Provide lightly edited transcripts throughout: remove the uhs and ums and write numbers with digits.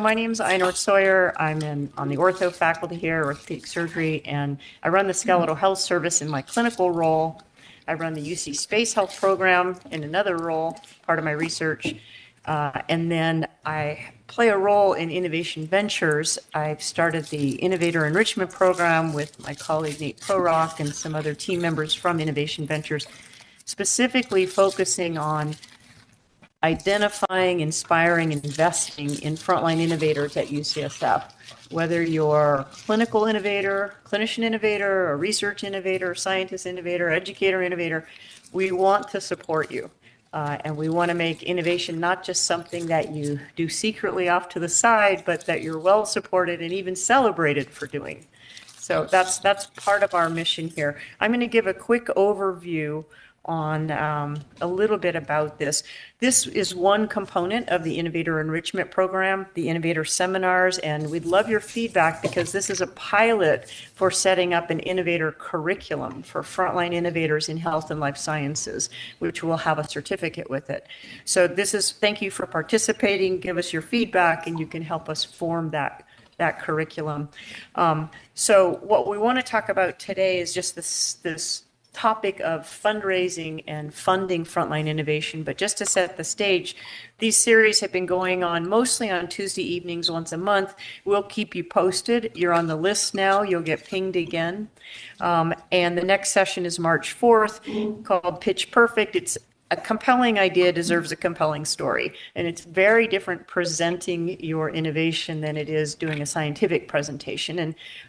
My name is Einor Sawyer. I'm on the ortho faculty here, orthopedic surgery, and I run the skeletal health service in my clinical role. I run the UC Space Health program in another role, part of my research. And then I play a role in Innovation Ventures. I've started the Innovator Enrichment Program with my colleague Nate Prorock and some other team members from Innovation Ventures, specifically focusing on identifying, inspiring, and investing in frontline innovators at UCSF. Whether you're a clinical innovator, clinician innovator, a research innovator, scientist innovator, educator innovator, we want to support you. And we want to make innovation not just something that you do secretly off to the side, but that you're well supported and even celebrated for doing. So that's part of our mission here. I'm going to give a quick overview on a little bit about this. This is one component of the Innovator Enrichment Program, the Innovator Seminars, and we'd love your feedback because this is a pilot for setting up an innovator curriculum for frontline innovators in health and life sciences, which will have a certificate with it. So thank you for participating, give us your feedback, and you can help us form that curriculum. So what we want to talk about today is just this topic of fundraising and funding frontline innovation. But just to set the stage, these series have been going on mostly on Tuesday evenings once a month. We'll keep you posted. You're on the list now. You'll get pinged again. And the next session is March 4th called Pitch Perfect. It's a compelling idea deserves a compelling story. And it's very different presenting your innovation than it is doing a scientific presentation.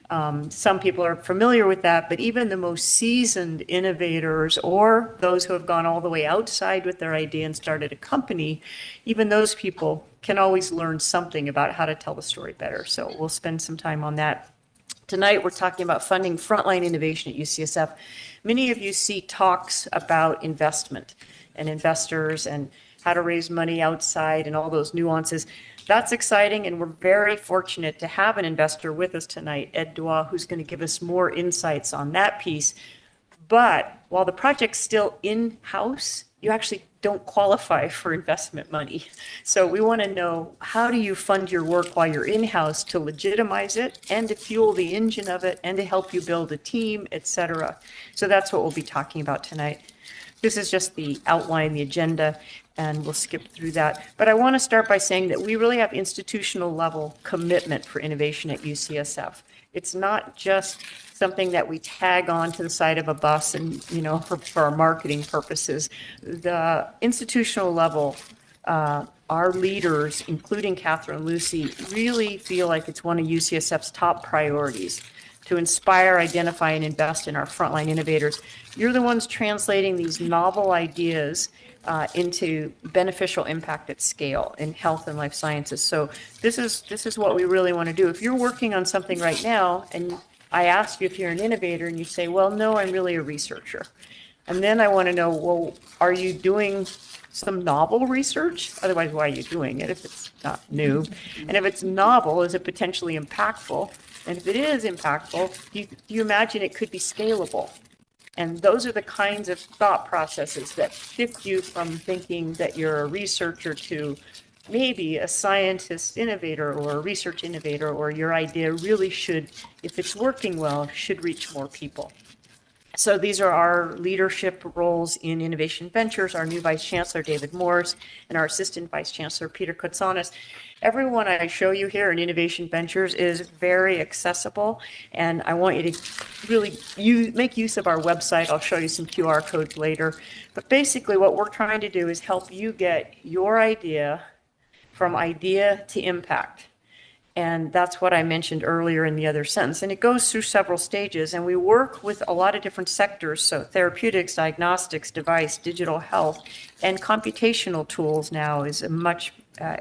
And some people are familiar with that, but even the most seasoned innovators or those who have gone all the way outside with their idea and started a company, even those people can always learn something about how to tell the story better. So we'll spend some time on that. Tonight, we're talking about funding frontline innovation at UCSF. Many of you see talks about investment and investors and how to raise money outside and all those nuances. That's exciting, and we're very fortunate to have an investor with us tonight, Ed Dua, who's going to give us more insights on that piece. But while the project's still in-house, you actually don't qualify for investment money. So we want to know, how do you fund your work while you're in-house to legitimize it and to fuel the engine of it and to help you build a team, et cetera. So that's what we'll be talking about tonight. This is just the outline, the agenda, and we'll skip through that. But I want to start by saying that we really have institutional level commitment for innovation at UCSF. It's not just something that we tag on to the side of a bus and, for our marketing purposes. The institutional level, our leaders, including Catherine Lucy, really feel like it's one of UCSF's top priorities to inspire, identify, and invest in our frontline innovators. You're the ones translating these novel ideas into beneficial impact at scale in health and life sciences. So this is what we really want to do. If you're working on something right now, and I ask you if you're an innovator, and you say, well, no, I'm really a researcher. And then I want to know, well, are you doing some novel research? Otherwise, why are you doing it if it's not new? And if it's novel, is it potentially impactful? And if it is impactful, do you imagine it could be scalable? And those are the kinds of thought processes that shift you from thinking that you're a researcher to maybe a scientist innovator or a research innovator, or your idea really should, if it's working well, should reach more people. So these are our leadership roles in Innovation Ventures, our new Vice Chancellor, David Morse, and our Assistant Vice Chancellor, Peter Koutsanis. Everyone I show you here in Innovation Ventures is very accessible, and I want you to really make use of our website. I'll show you some QR codes later. But basically what we're trying to do is help you get your idea from idea to impact. And that's what I mentioned earlier in the other sentence. And it goes through several stages. And we work with a lot of different sectors. So therapeutics, diagnostics, device, digital health, and computational tools now is a much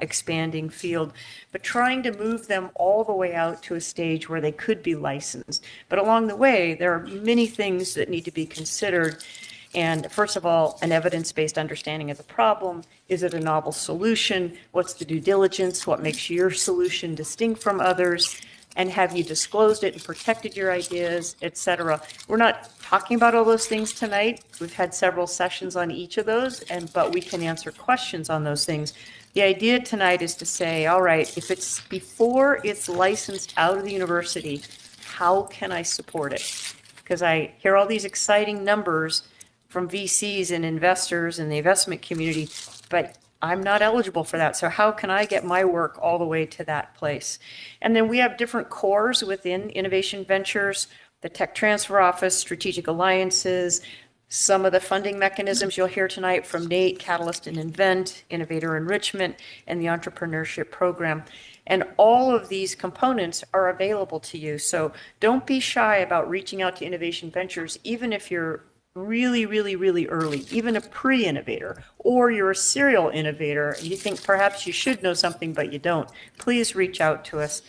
expanding field. But trying to move them all the way out to a stage where they could be licensed. But along the way, there are many things that need to be considered. And first of all, an evidence-based understanding of the problem. Is it a novel solution? What's the due diligence? What makes your solution distinct from others? And have you disclosed it and protected your ideas, et cetera? We're not talking about all those things tonight. We've had several sessions on each of those, but we can answer questions on those things. The idea tonight is to say, all right, if it's before it's licensed out of the university, how can I support it? Because I hear all these exciting numbers from VCs and investors in the investment community, but I'm not eligible for that. So how can I get my work all the way to that place? And then we have different cores within Innovation Ventures, the Tech Transfer Office, Strategic Alliances, some of the funding mechanisms you'll hear tonight from Nate, Catalyst and Invent, Innovator Enrichment, and the Entrepreneurship Program. And all of these components are available to you. So don't be shy about reaching out to Innovation Ventures, even if you're really, really, really early, even a pre-innovator, or you're a serial innovator and you think perhaps you should know something, but you don't. Please reach out to us.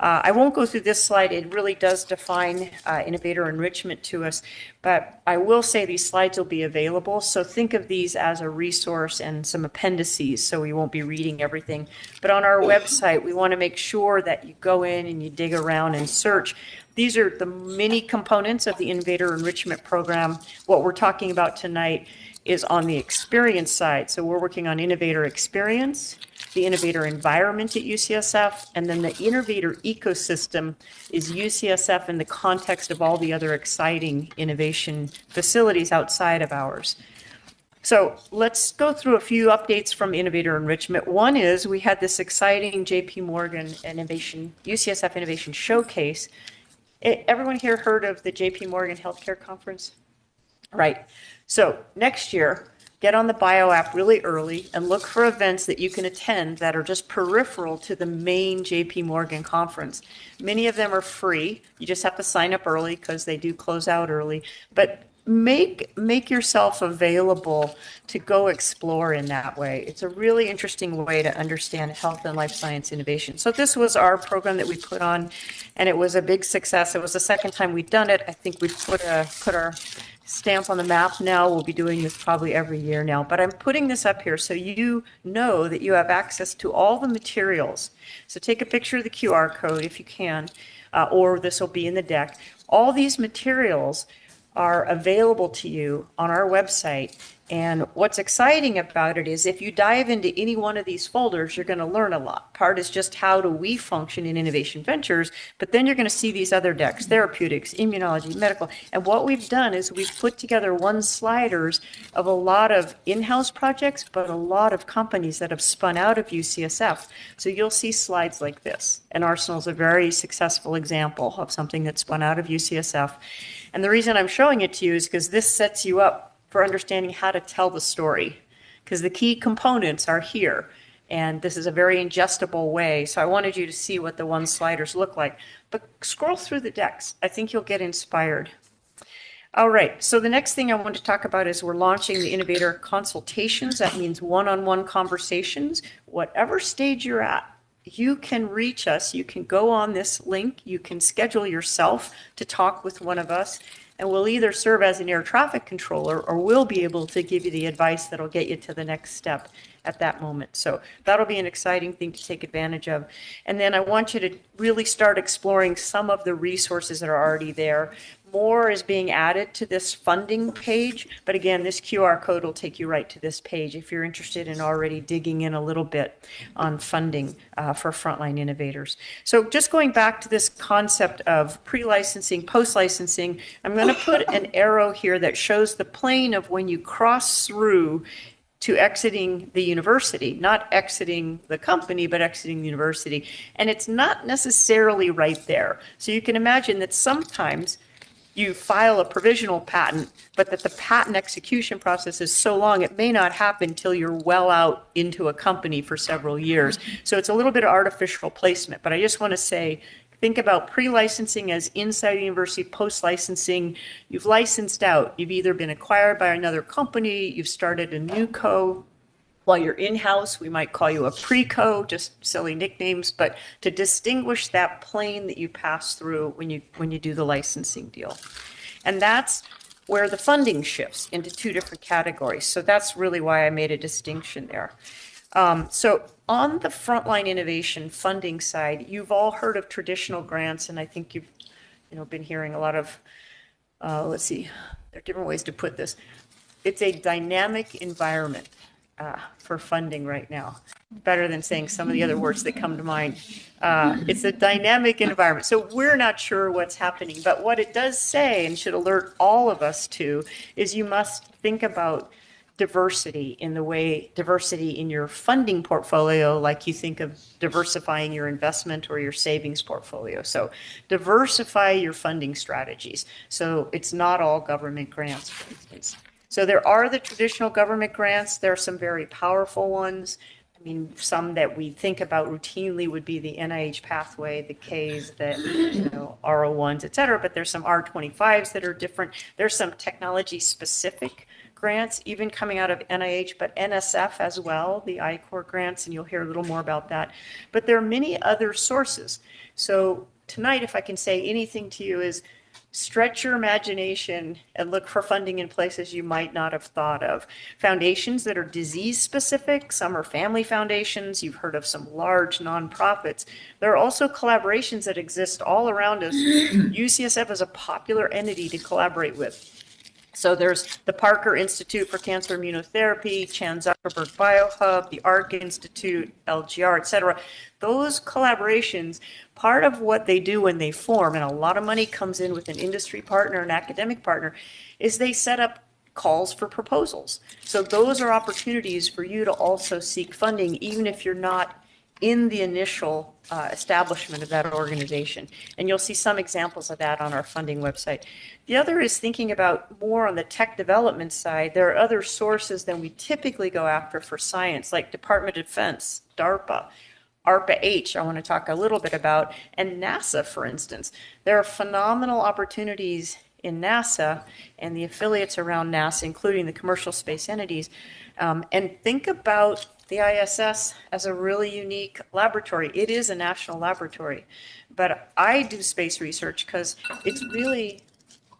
I won't go through this slide. It really does define innovator enrichment to us, but I will say these slides will be available. So think of these as a resource and some appendices, so we won't be reading everything. But on our website, we want to make sure that you go in and you dig around and search. These are the many components of the Innovator Enrichment Program. What we're talking about tonight is on the experience side. So we're working on innovator experience, the innovator environment at UCSF, and then the innovator ecosystem is UCSF in the context of all the other exciting innovation facilities outside of ours. So let's go through a few updates from Innovator Enrichment. One is we had this exciting JP Morgan Innovation, UCSF Innovation Showcase. Everyone here heard of the JP Morgan Healthcare Conference? Right. So next year, get on the Bio app really early and look for events that you can attend that are just peripheral to the main JP Morgan conference. Many of them are free. You just have to sign up early because they do close out early. But make yourself available to go explore in that way. It's a really interesting way to understand health and life science innovation. So this was our program that we put on, and it was a big success. It was the second time we'd done it. I think we've put our stamp on the map now. We'll be doing this probably every year now, but I'm putting this up here so you know that you have access to all the materials. So take a picture of the QR code if you can, or this will be in the deck. All these materials are available to you on our website. And what's exciting about it is if you dive into any one of these folders, you're going to learn a lot. Part is just how do we function in Innovation Ventures, but then you're going to see these other decks, therapeutics, immunology, medical. And what we've done is we've put together one sliders of a lot of in-house projects, but a lot of companies that have spun out of UCSF. So you'll see slides like this. And Arsenal's a very successful example of something that spun out of UCSF. And the reason I'm showing it to you is because this sets you up for understanding how to tell the story, because the key components are here. And this is a very ingestible way. So I wanted you to see what the one sliders look like. But scroll through the decks. I think you'll get inspired. All right. So the next thing I want to talk about is we're launching the Innovator Consultations. That means one-on-one conversations. Whatever stage you're at, you can reach us. You can go on this link. You can schedule yourself to talk with one of us. And we'll either serve as an air traffic controller or we'll be able to give you the advice that'll get you to the next step at that moment. So that'll be an exciting thing to take advantage of. And then I want you to really start exploring some of the resources that are already there. More is being added to this funding page, but again, this QR code will take you right to this page if you're interested in already digging in a little bit on funding for frontline innovators. So just going back to this concept of pre-licensing, post-licensing, I'm going to put an arrow here that shows the plane of when you cross through to exiting the university, not exiting the company, but exiting the university. And it's not necessarily right there. So you can imagine that sometimes you file a provisional patent, but that the patent execution process is so long, it may not happen until you're well out into a company for several years. So it's a little bit of artificial placement, but I just want to say, think about pre-licensing as inside the university, post-licensing. You've licensed out. You've either been acquired by another company, you've started a new co. While you're in-house, we might call you a pre-co, just silly nicknames, but to distinguish that plane that you pass through when you do the licensing deal. And that's where the funding shifts into two different categories. So that's really why I made a distinction there. So on the frontline innovation funding side, you've all heard of traditional grants, and I think you've been hearing a lot of, let's see, there are different ways to put this. It's a dynamic environment. for funding right now. Better than saying some of the other words that come to mind. It's a dynamic environment. So we're not sure what's happening, but what it does say and should alert all of us to is you must think about diversity in your funding portfolio, like you think of diversifying your investment or your savings portfolio. So diversify your funding strategies. So it's not all government grants, for instance. So there are the traditional government grants. There are some very powerful ones. I mean, some that we think about routinely would be the NIH pathway, the Ks, the R01s, et cetera. But there's some R25s that are different. There's some technology specific grants, even coming out of NIH, but NSF as well, the I-Corps grants, and you'll hear a little more about that. But there are many other sources. So tonight, if I can say anything to you, is stretch your imagination and look for funding in places you might not have thought of. Foundations that are disease specific, some are family foundations. You've heard of some large nonprofits. There are also collaborations that exist all around us. UCSF is a popular entity to collaborate with. So there's the Parker Institute for Cancer Immunotherapy, Chan Zuckerberg BioHub, the ARC Institute, LGR, et cetera. Those collaborations, part of what they do when they form, and a lot of money comes in with an industry partner, an academic partner, is they set up calls for proposals. So those are opportunities for you to also seek funding, even if you're not in the initial establishment of that organization. And you'll see some examples of that on our funding website. The other is thinking about more on the tech development side. There are other sources than we typically go after for science, like Department of Defense, DARPA, ARPA-H, I want to talk a little bit about, and NASA, for instance. There are phenomenal opportunities in NASA and the affiliates around NASA, including the commercial space entities. And think about the ISS as a really unique laboratory. It is a national laboratory, but I do space research because it's really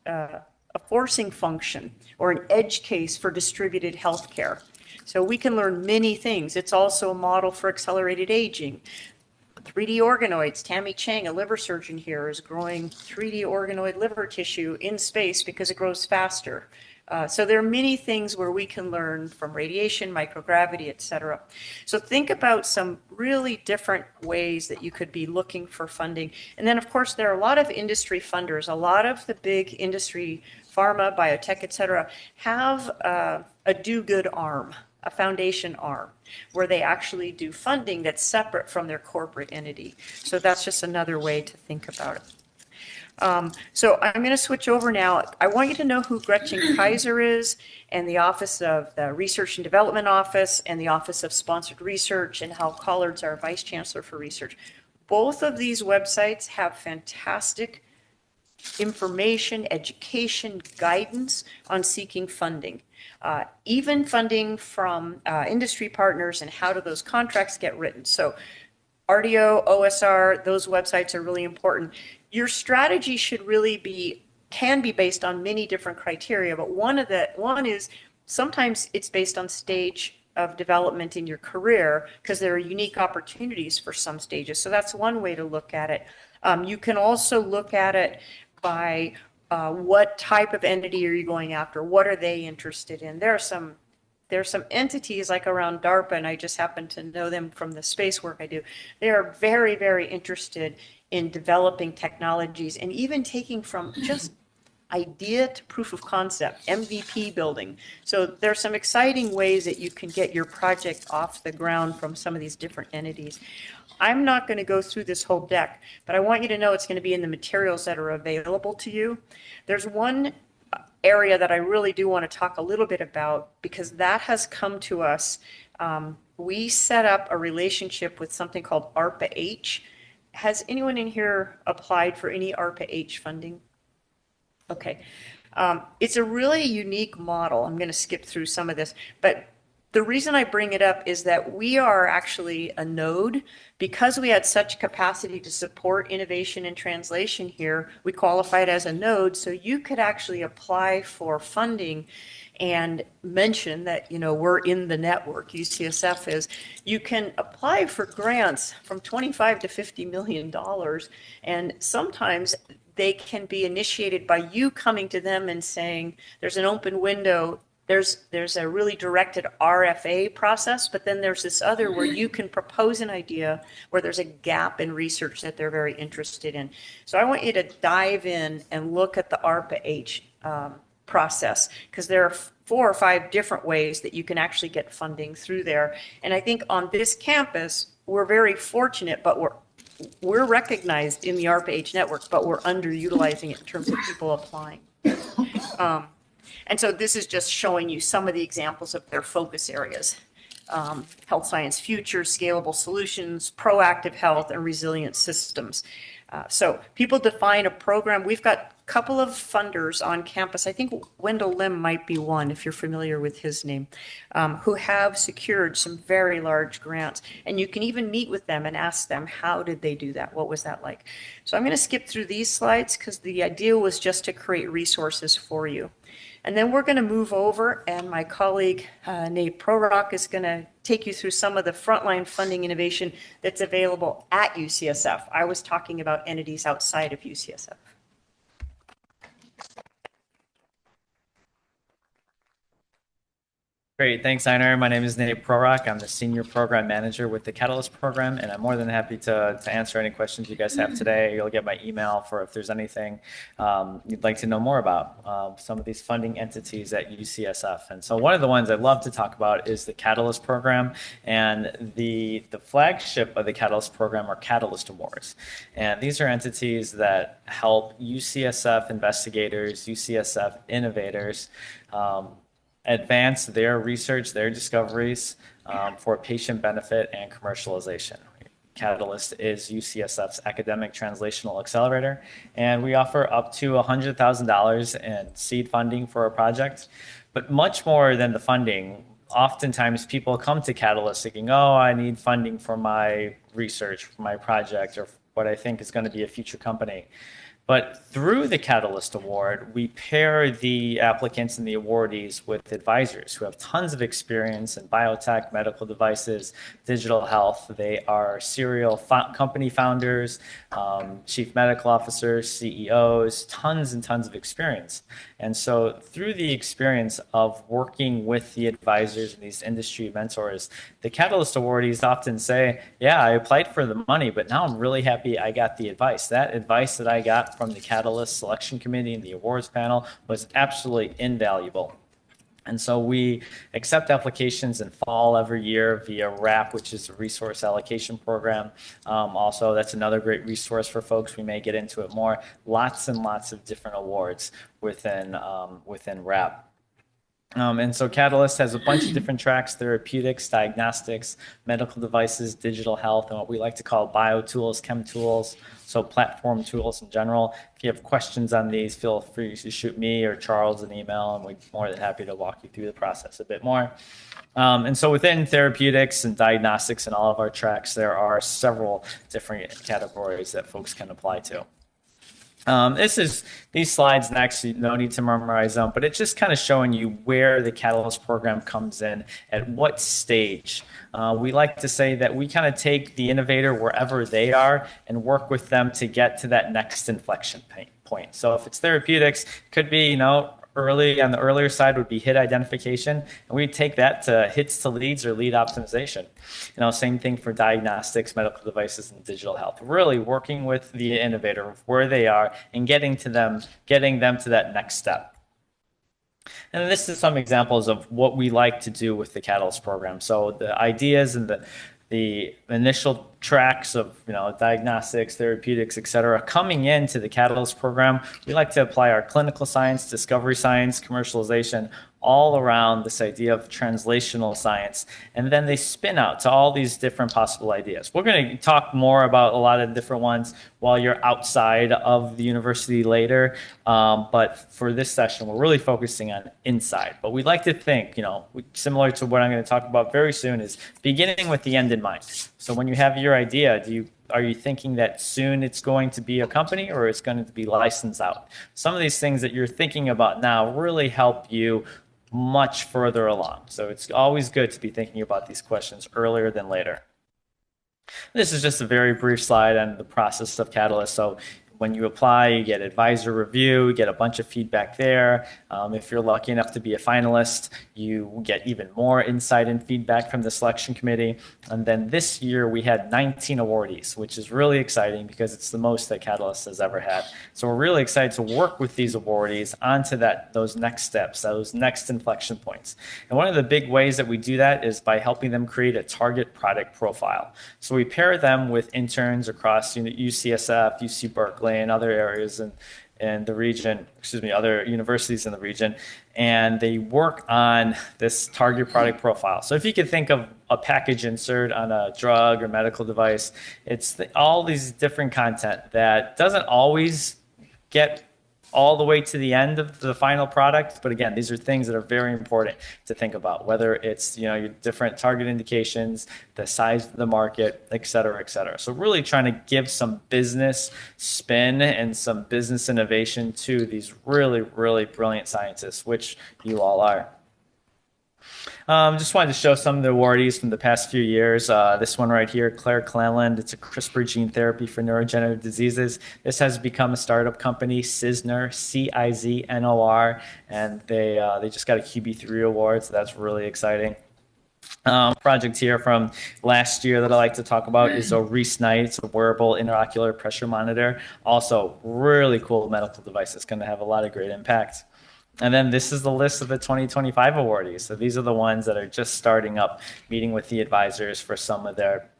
a forcing function or an edge case for distributed healthcare. So we can learn many things. It's also a model for accelerated aging. 3D organoids. Tammy Chang, a liver surgeon here, is growing 3D organoid liver tissue in space because it grows faster. So there are many things where we can learn from radiation, microgravity, et cetera. So think about some really different ways that you could be looking for funding. And then, of course, there are a lot of industry funders. A lot of the big industry, pharma, biotech, et cetera, have a do-good arm, a foundation arm, where they actually do funding that's separate from their corporate entity. So that's just another way to think about it. So I'm going to switch over now. I want you to know who Gretchen Kaiser is, and the Office of the Research and Development Office and the Office of Sponsored Research, and Hal Collard's our Vice Chancellor for Research. Both of these websites have fantastic information, education, guidance on seeking funding. Even funding from industry partners and how do those contracts get written. So RDO, OSR, those websites are really important. Your strategy should really can be based on many different criteria, but one is sometimes it's based on stage of development in your career because there are unique opportunities for some stages. So that's one way to look at it. You can also look at it by what type of entity are you going after? What are they interested in? There are some entities like around DARPA, and I just happen to know them from the space work I do. They are very, very interested in developing technologies and even taking from just idea to proof of concept, MVP building. So there's some exciting ways that you can get your project off the ground from some of these different entities. I'm not going to go through this whole deck, but I want you to know it's going to be in the materials that are available to you. There's one area that I really do want to talk a little bit about because that has come to us. We set up a relationship with something called ARPA-H. Has anyone in here applied for any ARPA-H funding? Okay. It's a really unique model. I'm going to skip through some of this, but the reason I bring it up is that we are actually a node. Because we had such capacity to support innovation and translation here, we qualified as a node, so you could actually apply for funding and mention that, we're in the network, UCSF is. You can apply for grants from $25 to $50 million, and sometimes they can be initiated by you coming to them and saying, there's an open window, there's a really directed RFA process, but then there's this other where you can propose an idea where there's a gap in research that they're very interested in. So I want you to dive in and look at the ARPA-H process, because there are 4 or 5 different ways that you can actually get funding through there. And I think on this campus, we're very fortunate, but we're recognized in the ARPA-H network, but we're underutilizing it in terms of people applying. And so this is just showing you some of the examples of their focus areas. Health science future, scalable solutions, proactive health, and resilient systems. So people define a program. We've got a couple of funders on campus. I think Wendell Lim might be one, if you're familiar with his name, who have secured some very large grants. And you can even meet with them and ask them, how did they do that? What was that like? So I'm going to skip through these slides because the idea was just to create resources for you. And then we're going to move over, and my colleague, Nate Prorock, is going to take you through some of the frontline funding innovation that's available at UCSF. I was talking about entities outside of UCSF. Great, thanks, Einar. My name is Nate Prorock. I'm the Senior Program Manager with the Catalyst Program, and I'm more than happy to answer any questions you guys have today. You'll get my email for if there's anything you'd like to know more about some of these funding entities at UCSF. And so one of the ones I'd love to talk about is the Catalyst Program, and the flagship of the Catalyst Program are Catalyst Awards. And these are entities that help UCSF investigators, UCSF innovators, advance their research, their discoveries for patient benefit and commercialization. Catalyst is UCSF's academic translational accelerator, and we offer up to $100,000 in seed funding for a project. But much more than the funding, oftentimes people come to Catalyst thinking, oh, I need funding for my research, for my project, or what I think is going to be a future company. But through the Catalyst Award, we pair the applicants and the awardees with advisors who have tons of experience in biotech, medical devices, digital health. They are serial company founders, chief medical officers, CEOs, tons and tons of experience. And so through the experience of working with the advisors and these industry mentors, the Catalyst awardees often say, yeah, I applied for the money, but now I'm really happy I got the advice. That advice that I got from the Catalyst Selection Committee and the awards panel was absolutely invaluable. And so we accept applications in fall every year via RAP, which is a resource allocation program. Also, that's another great resource for folks. We may get into it more. Lots and lots of different awards within RAP. And so Catalyst has a bunch of different tracks: therapeutics, diagnostics, medical devices, digital health, and what we like to call biotools, chem tools, so platform tools in general. If you have questions on these, feel free to shoot me or Charles an email, and we'd be more than happy to walk you through the process a bit more. And so within therapeutics and diagnostics and all of our tracks, there are several different categories that folks can apply to. These slides next, you no need to memorize them, but it's just kind of showing you where the Catalyst program comes in, at what stage. We like to say that we kind of take the innovator wherever they are and work with them to get to that next inflection point. So if it's therapeutics, it could be, early on the earlier side would be hit identification, and we take that to hits to leads or lead optimization. Same thing for diagnostics, medical devices, and digital health. Really working with the innovator where they are and getting them to that next step. And this is some examples of what we like to do with the Catalyst program. So the ideas and the initial tracks of diagnostics, therapeutics, et cetera, coming into the Catalyst program, we like to apply our clinical science, discovery science, commercialization, all around this idea of translational science. And then they spin out to all these different possible ideas. We're going to talk more about a lot of different ones while you're outside of the university later. But for this session, we're really focusing on inside. But we like to think, similar to what I'm going to talk about very soon, is beginning with the end in mind. So when you have your idea, are you thinking that soon it's going to be a company or it's going to be licensed out? Some of these things that you're thinking about now really help you much further along. So it's always good to be thinking about these questions earlier than later. This is just a very brief slide on the process of Catalyst. So when you apply, you get advisor review, you get a bunch of feedback there. If you're lucky enough to be a finalist, you get even more insight and feedback from the selection committee. And then this year we had 19 awardees, which is really exciting because it's the most that Catalyst has ever had. So we're really excited to work with these awardees onto those next steps, those next inflection points. And one of the big ways that we do that is by helping them create a target product profile. So we pair them with interns across UCSF, UC Berkeley, and other areas in the region, other universities in the region, and they work on this target product profile. So if you could think of a package insert on a drug or medical device, it's all these different content that doesn't always get all the way to the end of the final product. But again, these are things that are very important to think about, whether it's your different target indications, the size of the market, et cetera, et cetera. So really trying to give some business spin and some business innovation to these really, really brilliant scientists, which you all are. Just wanted to show some of the awardees from the past few years. This one right here, Claire Cleland, it's a CRISPR gene therapy for neurodegenerative diseases. This has become a startup company, Ciznor, C-I-Z-N-O-R, and they just got a QB3 award, so that's really exciting. Project here from last year that I like to talk about is Reese Knight. It's a wearable intraocular pressure monitor. Also, really cool medical device. It's going to have a lot of great impact. And then this is the list of the 2025 awardees. So these are the ones that are just starting up, meeting with the advisors for some of their,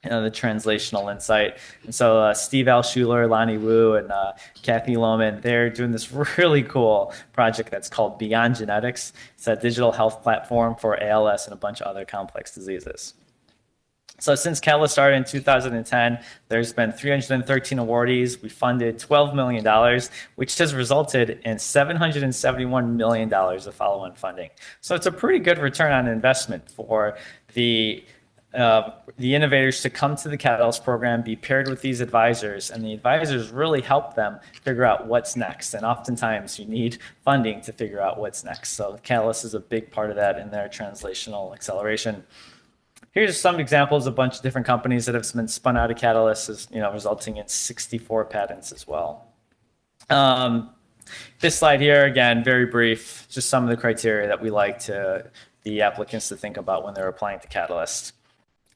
the translational insight. And so Steve Alschuler, Lonnie Wu, and Kathy Lohman, they're doing this really cool project that's called Beyond Genetics. It's a digital health platform for ALS and a bunch of other complex diseases. So since Catalyst started in 2010, there's been 313 awardees. We funded $12 million, which has resulted in $771 million of follow-on funding. So it's a pretty good return on investment for the innovators to come to the Catalyst program, be paired with these advisors, and the advisors really help them figure out what's next. And oftentimes you need funding to figure out what's next. So Catalyst is a big part of that in their translational acceleration. Here's some examples of a bunch of different companies that have been spun out of Catalyst, resulting in 64 patents as well. This slide here, again, very brief, just some of the criteria that we like the applicants to think about when they're applying to Catalyst.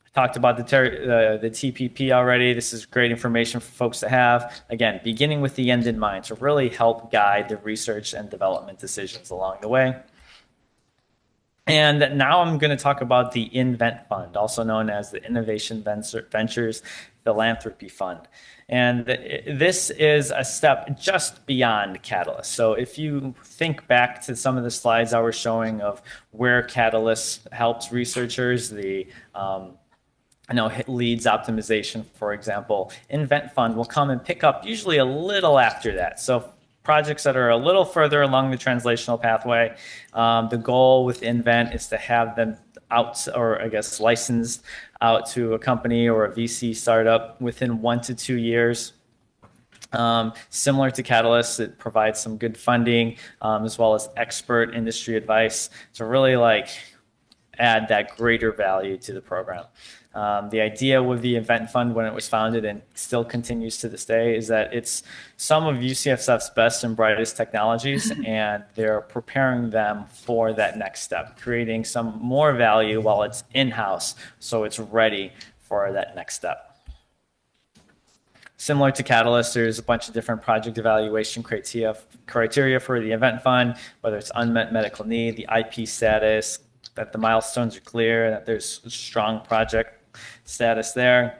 I talked about the TPP already. This is great information for folks to have. Again, beginning with the end in mind to really help guide the research and development decisions along the way. And now I'm going to talk about the Invent Fund, also known as the Innovation Ventures Philanthropy Fund. And this is a step just beyond Catalyst. So if you think back to some of the slides I was showing of where Catalyst helps researchers, leads optimization, for example, Invent Fund will come and pick up usually a little after that. So projects that are a little further along the translational pathway. The goal with Invent is to have them out, or I guess licensed out to a company or a VC startup within 1 to 2 years. Similar to Catalyst, it provides some good funding as well as expert industry advice to really add that greater value to the program. The idea with the Invent Fund when it was founded and still continues to this day is that it's some of UCSF's best and brightest technologies, and they're preparing them for that next step, creating some more value while it's in-house, so it's ready for that next step. Similar to Catalyst, there's a bunch of different project evaluation criteria for the Invent Fund, whether it's unmet medical need, the IP status, that the milestones are clear, that there's strong project status there.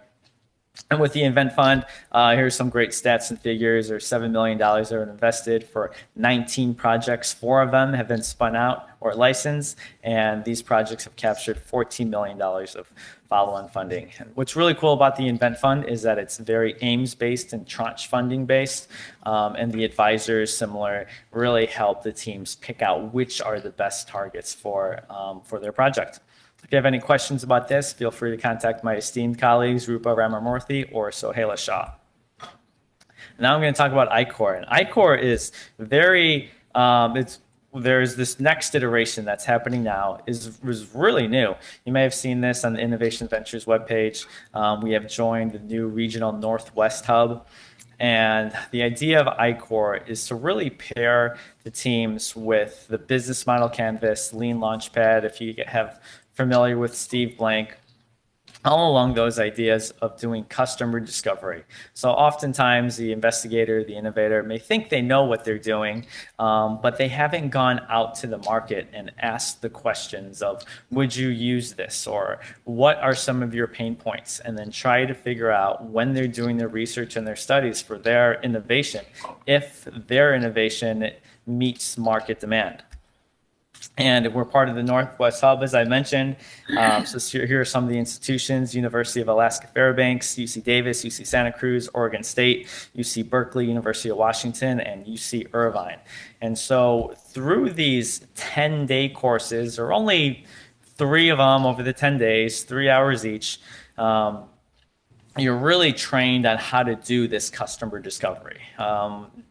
And with the Invent Fund, here's some great stats and figures. There's $7 million that are invested for 19 projects. 4 of them have been spun out or licensed, and these projects have captured $14 million of follow-on funding. And what's really cool about the Invent Fund is that it's very aims-based and tranche funding-based, and the advisors, similar, really help the teams pick out which are the best targets for their project. If you have any questions about this, feel free to contact my esteemed colleagues, Rupa Ramamurthy or Sohaila Shah. Now I'm going to talk about I-Core. And I-Core is very, it's there's this next iteration that's happening now is really new. You may have seen this on the Innovation Ventures webpage. We have joined the new regional Northwest hub. And the idea of I-Core is to really pair the teams with the business model canvas, Lean Launchpad, if you have familiar with Steve Blank, all along those ideas of doing customer discovery. So oftentimes the investigator, the innovator may think they know what they're doing, but they haven't gone out to the market and asked the questions of, would you use this? Or what are some of your pain points? And then try to figure out when they're doing their research and their studies for their innovation, if their innovation meets market demand. And we're part of the Northwest Hub, as I mentioned. So here are some of the institutions: University of Alaska Fairbanks, UC Davis, UC Santa Cruz, Oregon State, UC Berkeley, University of Washington, and UC Irvine. And so through these 10-day courses, or only 3 of them over the 10 days, 3 hours each, you're really trained on how to do this customer discovery.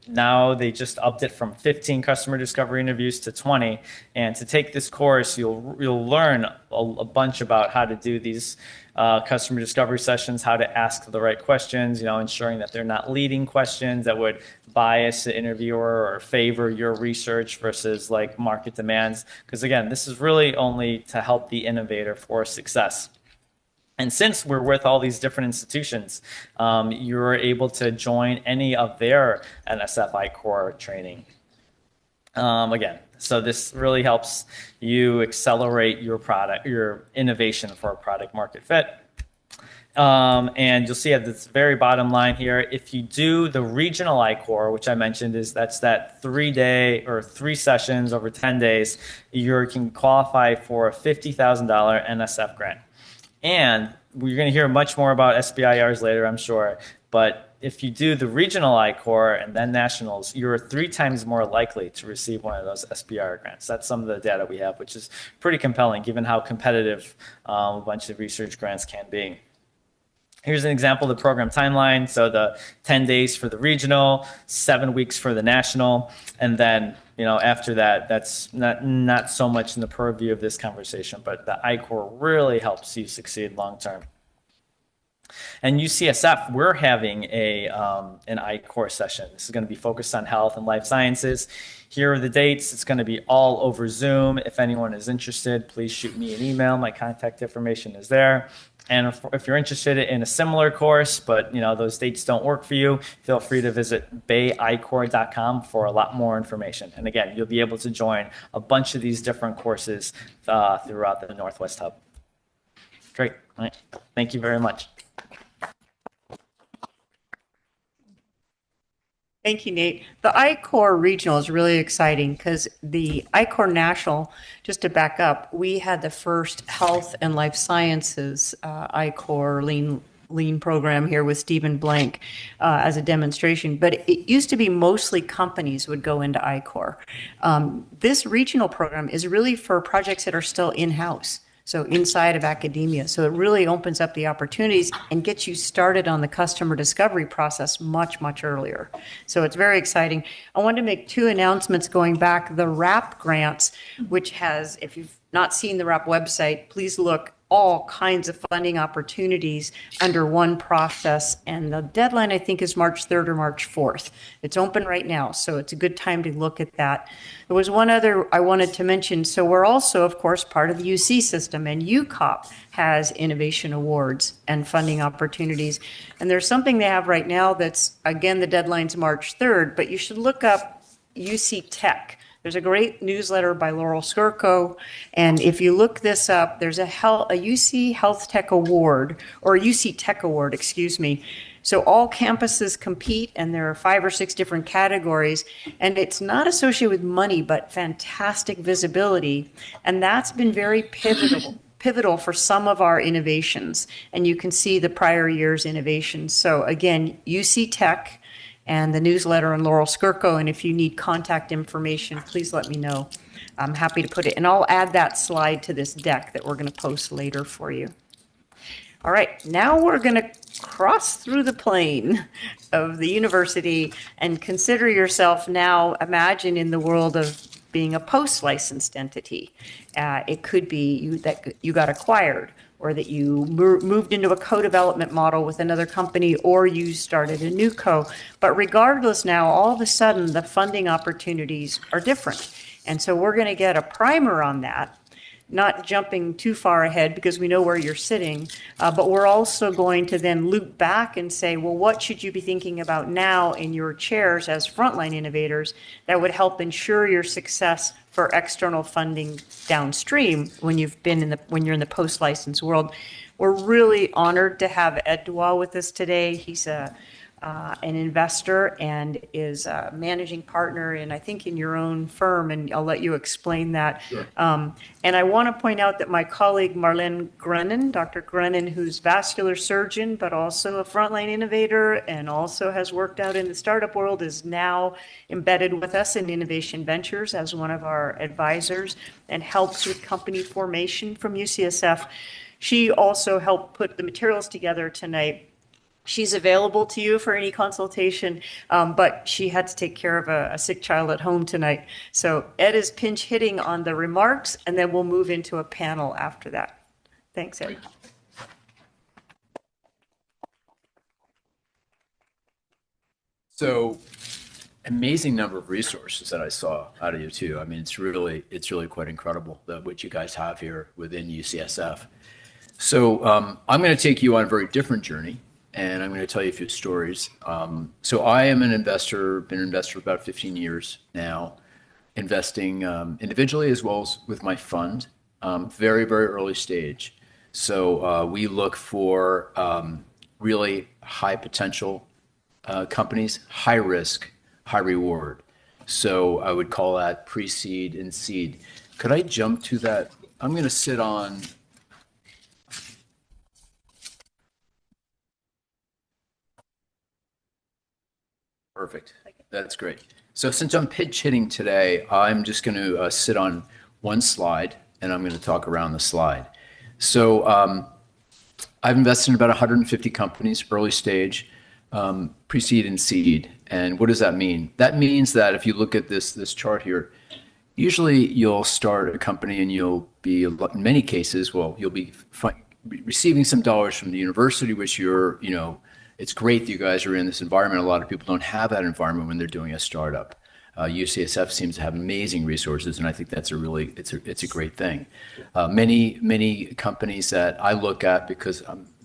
Now they just upped it from 15 customer discovery interviews to 20. And to take this course, you'll learn a bunch about how to do these customer discovery sessions, how to ask the right questions, ensuring that they're not leading questions that would bias the interviewer or favor your research versus like market demands. Because again, this is really only to help the innovator for success. And since we're with all these different institutions, you're able to join any of their NSF I-Core training. Again, so this really helps you accelerate your innovation for a product market fit. And you'll see at this very bottom line here, if you do the regional I-Core, which I mentioned that's that 3-day or 3 sessions over 10 days, you can qualify for a $50,000 NSF grant. And we're going to hear much more about SBIRs later, I'm sure. But if you do the regional I-Core and then nationals, you're 3 times more likely to receive one of those SBIR grants. That's some of the data we have, which is pretty compelling given how competitive a bunch of research grants can be. Here's an example of the program timeline. So the 10 days for the regional, 7 weeks for the national, and then after that, that's not so much in the purview of this conversation, but the I-Core really helps you succeed long term. And UCSF, we're having an I-Core session. This is going to be focused on health and life sciences. Here are the dates. It's going to be all over Zoom. If anyone is interested, please shoot me an email. My contact information is there. And if you're interested in a similar course, but those dates don't work for you, feel free to visit bayicore.com for a lot more information. And again, you'll be able to join a bunch of these different courses throughout the Northwest Hub. Great. All right. Thank you very much. Thank you, Nate. The I-Core Regional is really exciting because the I-Core National, just to back up, we had the first health and life sciences I-Core lean program here with Stephen Blank as a demonstration, but it used to be mostly companies would go into I-Core. This regional program is really for projects that are still in-house. So inside of academia. So it really opens up the opportunities and gets you started on the customer discovery process much, much earlier. So it's very exciting. I wanted to make 2 announcements going back. The RAP grants, which has, if you've not seen the RAP website, please look, all kinds of funding opportunities under one process. And the deadline, I think, is March 3rd or March 4th. It's open right now, so it's a good time to look at that. There was one other I wanted to mention. So we're also, of course, part of the UC system, and UCOP has innovation awards and funding opportunities. And there's something they have right now that's, again, the deadline's March 3rd, but you should look up UC Tech. There's a great newsletter by Laurel Skirko, and if you look this up, there's a UC Health Tech Award, or UC Tech Award, excuse me. So all campuses compete, and there are 5 or 6 different categories, and it's not associated with money, but fantastic visibility, and that's been very pivotal for some of our innovations, and you can see the prior year's innovations. So again, UC Tech, and the newsletter and Laurel Skirko. And if you need contact information, please let me know. I'm happy to put it. And I'll add that slide to this deck that we're going to post later for you. All right, now we're going to cross through the plane of the university and consider yourself now, imagine in the world of being a post-licensed entity. It could be that you got acquired, or that you moved into a co-development model with another company, or you started a new co. But regardless, now all of a sudden the funding opportunities are different. And so we're going to get a primer on that, not jumping too far ahead because we know where you're sitting, but we're also going to then loop back and say, well, what should you be thinking about now in your chairs as frontline innovators that would help ensure your success for external funding downstream when when you're in the post-license world. We're really honored to have Ed Dua with us today. He's an investor and is a managing partner in, I think, in your own firm, and I'll let you explain that. Sure. And I want to point out that my colleague Marlene Grennan, Dr. Grennan, who's vascular surgeon, but also a frontline innovator and also has worked out in the startup world, is now embedded with us in Innovation Ventures as one of our advisors and helps with company formation from UCSF. She also helped put the materials together tonight. She's available to you for any consultation, but she had to take care of a sick child at home tonight. So Ed is pinch hitting on the remarks, and then we'll move into a panel after that. Thanks, Ed. So, amazing number of resources that I saw out of you too. I mean, it's really quite incredible what you guys have here within UCSF. So I'm going to take you on a very different journey, and I'm going to tell you a few stories. So I am an investor, been an investor for about 15 years now, investing individually as well as with my fund, very, very early stage. So we look for really high potential companies, high risk, high reward. So I would call that pre-seed and seed. Could I jump to that? I'm going to sit on. Perfect. That's great. So since I'm pitch hitting today, I'm just going to sit on one slide, and I'm going to talk around the slide. So I've invested in about 150 companies, early stage, pre-seed and seed. And what does that mean? That means that if you look at this chart here, usually you'll start a company and you'll be, in many cases, well, you'll be receiving some dollars from the university, which it's great that you guys are in this environment. A lot of people don't have that environment when they're doing a startup. UCSF seems to have amazing resources, and I think that's it's a great thing. Many companies that I look at, because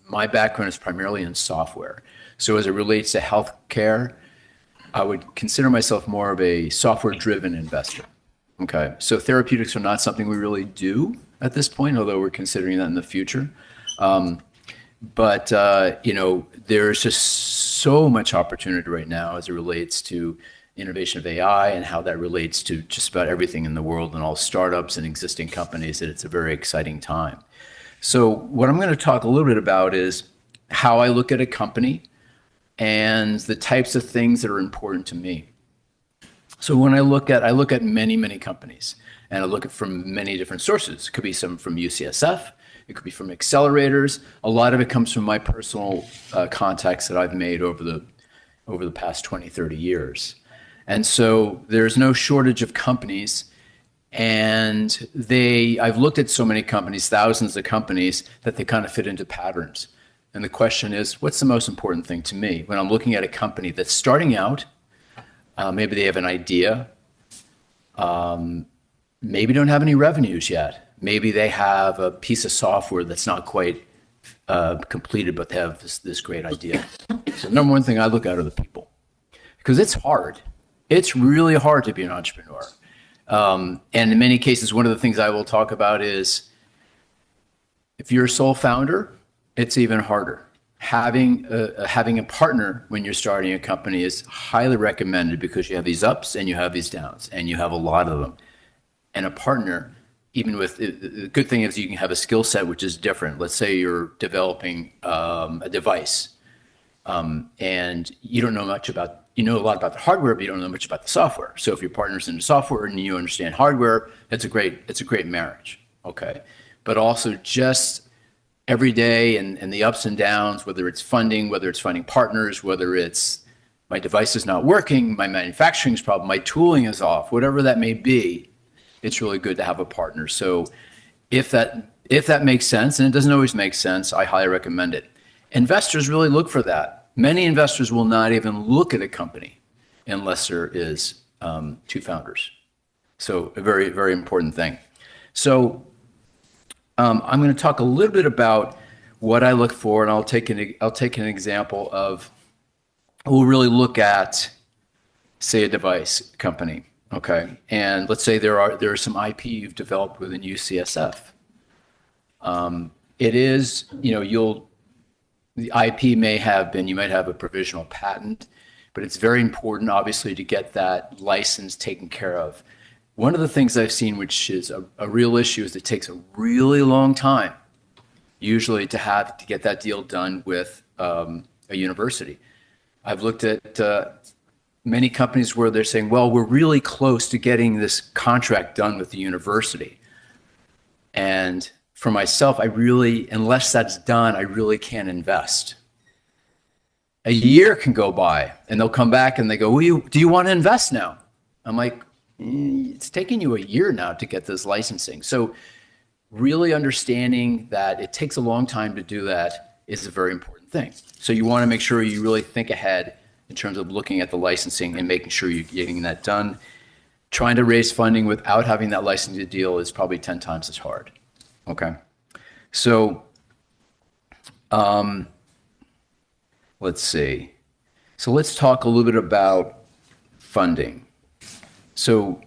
my background is primarily in software. So as it relates to healthcare, I would consider myself more of a software-driven investor. Okay, so therapeutics are not something we really do at this point, although we're considering that in the future. But there's just so much opportunity right now as it relates to innovation of AI and how that relates to just about everything in the world and all startups and existing companies, that it's a very exciting time. So what I'm going to talk a little bit about is how I look at a company and the types of things that are important to me. So when I look at many companies, and I look at from many different sources. It could be some from UCSF. It could be from accelerators. A lot of it comes from my personal contacts that I've made over the past 20, 30 years. And so there's no shortage of companies. And I've looked at so many companies, thousands of companies, that they kind of fit into patterns. And the question is, what's the most important thing to me? When I'm looking at a company that's starting out, maybe they have an idea, maybe don't have any revenues yet. Maybe they have a piece of software that's not quite completed, but they have this great idea. So number one thing I look at are the people, because it's hard. It's really hard to be an entrepreneur. And in many cases, one of the things I will talk about is if you're a sole founder, it's even harder. Having a partner when you're starting a company is highly recommended, because you have these ups and you have these downs, and you have a lot of them. And a partner, even with the good thing is you can have a skill set which is different. Let's say you're developing a device, and you don't know much about. You know a lot about the hardware, but you don't know much about the software. So if your partner's into software and you understand hardware, it's a great marriage. Okay, but also just every day and the ups and downs, whether it's funding partners, whether it's my device is not working, my manufacturing's problem, my tooling is off, whatever that may be, it's really good to have a partner. So if that makes sense, and it doesn't always make sense, I highly recommend it. Investors really look for that. Many investors will not even look at a company unless there is two founders. So a very, very important thing. So I'm going to talk a little bit about what I look for, and I'll take an example of. We'll really look at, say, a device company, okay? And let's say there's some IP you've developed within UCSF. It is, the IP you might have a provisional patent, but it's very important, obviously, to get that license taken care of. One of the things I've seen, which is a real issue, is it takes a really long time, usually to get that deal done with a university. I've looked at many companies where they're saying, well, we're really close to getting this contract done with the university. And for myself, unless that's done, I really can't invest. A year can go by and they'll come back and they go, do you want to invest now? I'm like, it's taking you a year now to get this licensing. So really understanding that it takes a long time to do that is a very important thing. So you want to make sure you really think ahead in terms of looking at the licensing and making sure you're getting that done. Trying to raise funding without having that licensing deal is probably 10 times as hard. Okay. So let's see. So let's talk a little bit about funding. So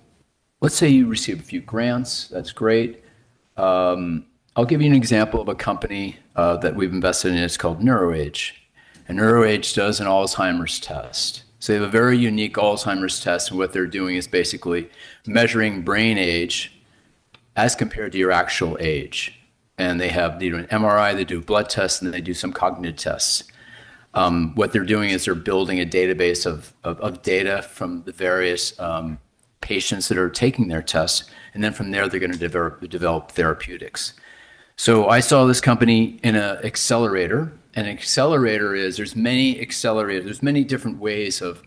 let's say you receive a few grants. That's great. I'll give you an example of a company that we've invested in. It's called NeuroAge. And NeuroAge does an Alzheimer's test. So they have a very unique Alzheimer's test, and what they're doing is basically measuring brain age as compared to your actual age. And they do an MRI, they do blood tests, and they do some cognitive tests. What they're doing is they're building a database of data from the various patients that are taking their tests, and then from there they're going to develop therapeutics. So I saw this company in an accelerator. An accelerator is, there's many different ways of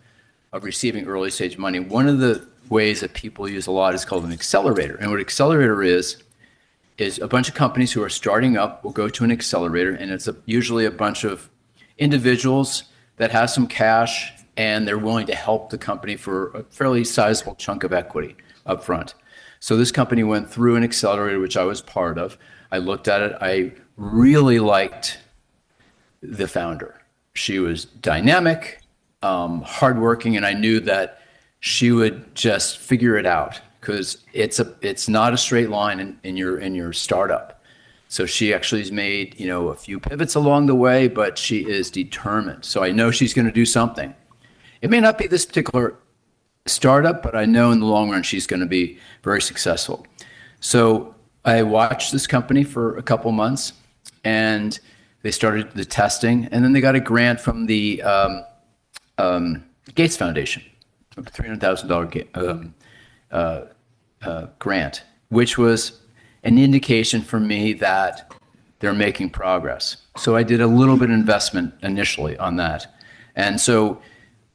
receiving early stage money. One of the ways that people use a lot is called an accelerator. And what accelerator is a bunch of companies who are starting up will go to an accelerator, and it's usually a bunch of individuals that have some cash and they're willing to help the company for a fairly sizable chunk of equity up front. So this company went through an accelerator, which I was part of. I looked at it. I really liked the founder. She was dynamic, hardworking, and I knew that she would just figure it out because it's not a straight line in your startup. So she actually has made a few pivots along the way, but she is determined. So I know she's going to do something. It may not be this particular startup, but I know in the long run she's going to be very successful. So I watched this company for a couple months, and they started the testing, and then they got a grant from the Gates Foundation, a $300,000 grant, which was an indication for me that they're making progress. So I did a little bit of investment initially on that. And so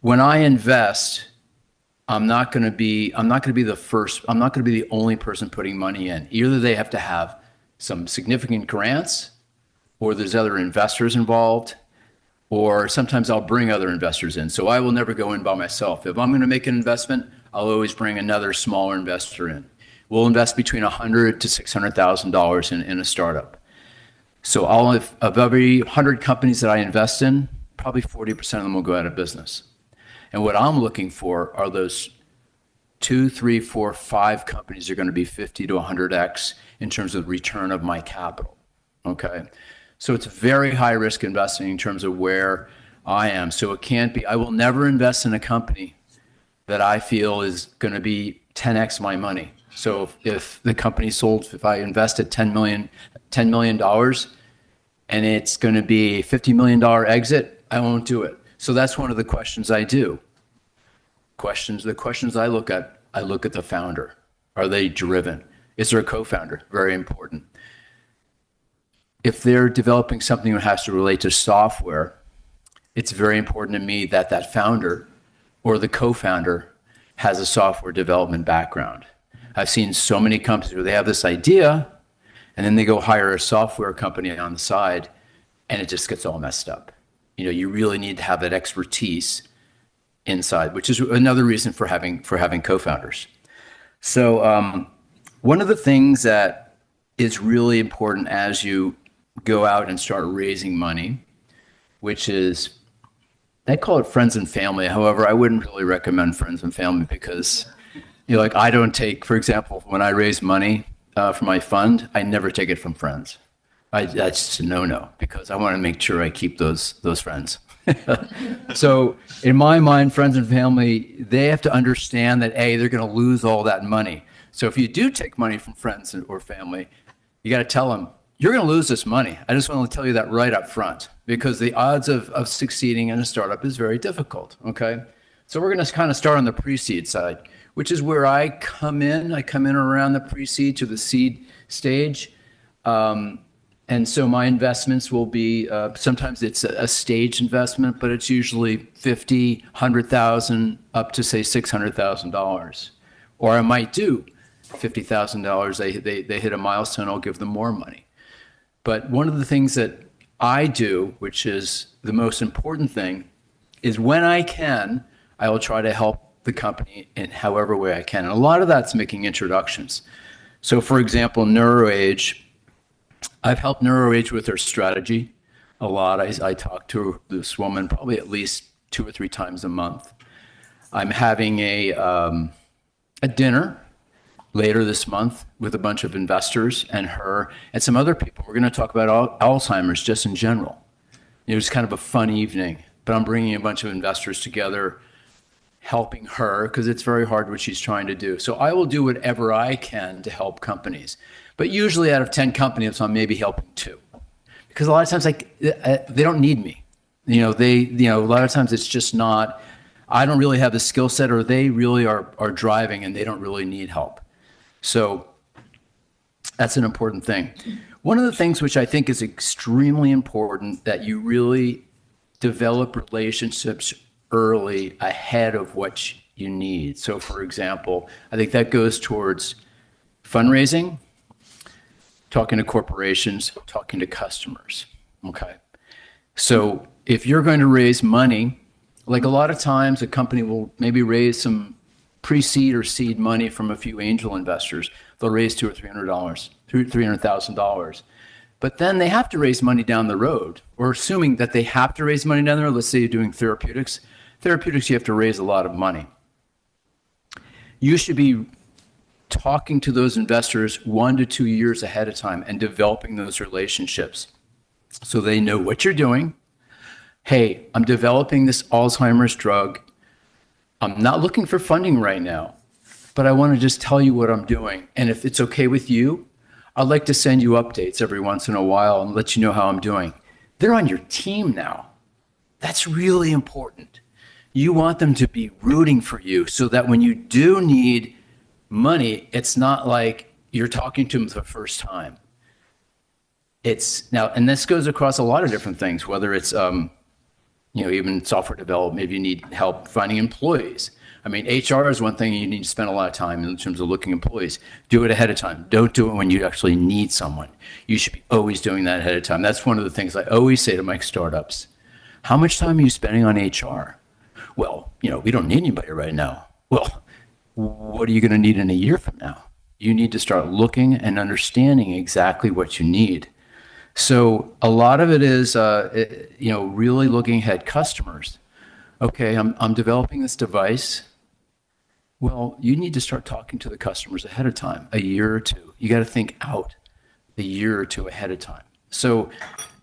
when I invest, I'm not going to be the only person putting money in. Either they have to have some significant grants, or there's other investors involved, or sometimes I'll bring other investors in. So I will never go in by myself. If I'm going to make an investment, I'll always bring another smaller investor in. We'll invest between $100,000 to $600,000 in a startup. So of every 100 companies that I invest in, probably 40% of them will go out of business. And what I'm looking for are those 2, 3, 4, 5 companies that are going to be 50 to 100x in terms of return of my capital. Okay. So it's very high risk investing in terms of where I am. So it can't be, I will never invest in a company that I feel is going to be 10x my money. So if the company sold, if I invested $10 million and it's going to be a $50 million exit, I won't do it. So that's one of the questions I do. The questions I look at the founder. Are they driven? Is there a co-founder? Very important. If they're developing something that has to relate to software, it's very important to me that that founder or the co-founder has a software development background. I've seen so many companies where they have this idea and then they go hire a software company on the side and it just gets all messed up. You know, you really need to have that expertise inside, which is another reason for having co-founders. So one of the things that is really important as you go out and start raising money, which is, they call it friends and family. However, I wouldn't really recommend friends and family because, you know, like I don't take, for example, when I raise money for my fund, I never take it from friends. That's just a no-no because I want to make sure I keep those friends. So in my mind, friends and family, they have to understand that, A, they're going to lose all that money. So if you do take money from friends or family, you got to tell them, you're going to lose this money. I just want to tell you that right up front because the odds of succeeding in a startup is very difficult, okay? So we're going to kind of start on the pre-seed side, which is where I come in. I come in around the pre-seed to the seed stage. And so my investments will be, sometimes it's a staged investment, but it's usually $50,000, $100,000 up to say $600,000. Or I might do $50,000. They hit a milestone, I'll give them more money. But one of the things that I do, which is the most important thing, is when I can, I will try to help the company in however way I can. And a lot of that's making introductions. So for example, NeuroAge, I've helped NeuroAge with their strategy a lot. I talk to this woman probably at least 2 or 3 times a month. I'm having a dinner later this month with a bunch of investors and her and some other people. We're going to talk about Alzheimer's just in general. It was kind of a fun evening, but I'm bringing a bunch of investors together, helping her because it's very hard what she's trying to do. So I will do whatever I can to help companies. But usually out of 10 companies, I'm maybe helping 2. Because a lot of times they don't need me. A lot of times it's just not, I don't really have the skill set or they really are driving and they don't really need help. So that's an important thing. One of the things which I think is extremely important that you really develop relationships early ahead of what you need. So for example, I think that goes towards fundraising, talking to corporations, talking to customers, okay? So if you're going to raise money, like a lot of times a company will maybe raise some pre-seed or seed money from a few angel investors. They'll raise $200,000 or $300,000. But then they have to raise money down the road. We're assuming that they have to raise money down the road. Let's say you're doing therapeutics. Therapeutics, you have to raise a lot of money. You should be talking to those investors 1 to 2 years ahead of time and developing those relationships so they know what you're doing. Hey, I'm developing this Alzheimer's drug. I'm not looking for funding right now, but I want to just tell you what I'm doing. And if it's okay with you, I'd like to send you updates every once in a while and let you know how I'm doing. They're on your team now. That's really important. You want them to be rooting for you so that when you do need money, it's not like you're talking to them for the first time. It's now, and this goes across a lot of different things, whether it's, even software development, maybe you need help finding employees. I mean, HR is one thing you need to spend a lot of time in terms of looking employees. Do it ahead of time. Don't do it when you actually need someone. You should be always doing that ahead of time. That's one of the things I always say to my startups. How much time are you spending on HR? Well, we don't need anybody right now. Well, what are you going to need in a year from now? You need to start looking and understanding exactly what you need. So a lot of it is, really looking ahead. Customers. Okay, I'm developing this device. Well, you need to start talking to the customers ahead of time, a year or 2. You got to think out a year or 2 ahead of time. So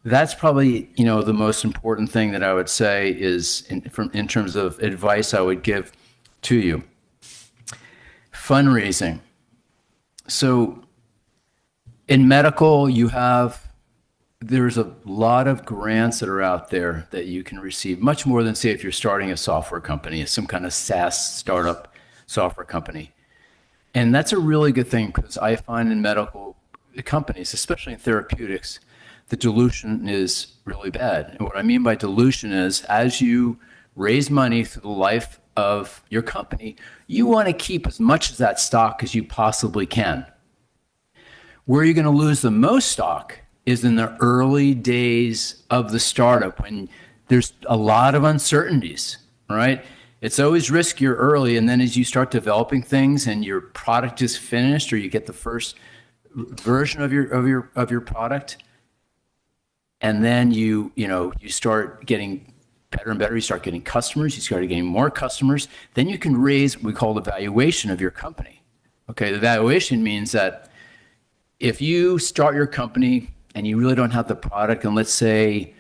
that's probably, the most important thing that I would say is in terms of advice I would give to you. Fundraising. So in medical, there's a lot of grants that are out there that you can receive, much more than, say, if you're starting a software company, some kind of SaaS startup software company. And that's a really good thing because I find in medical companies, especially in therapeutics, the dilution is really bad. And what I mean by dilution is as you raise money through the life of your company, you want to keep as much of that stock as you possibly can. Where you're going to lose the most stock is in the early days of the startup when there's a lot of uncertainties, right? It's always riskier early, and then as you start developing things and your product is finished or you get the first version of your product, and then you start getting better and better, you start getting customers, you start getting more customers, then you can raise what we call the valuation of your company. Okay, the valuation means that if you start your company and you really don't have the product, and let's say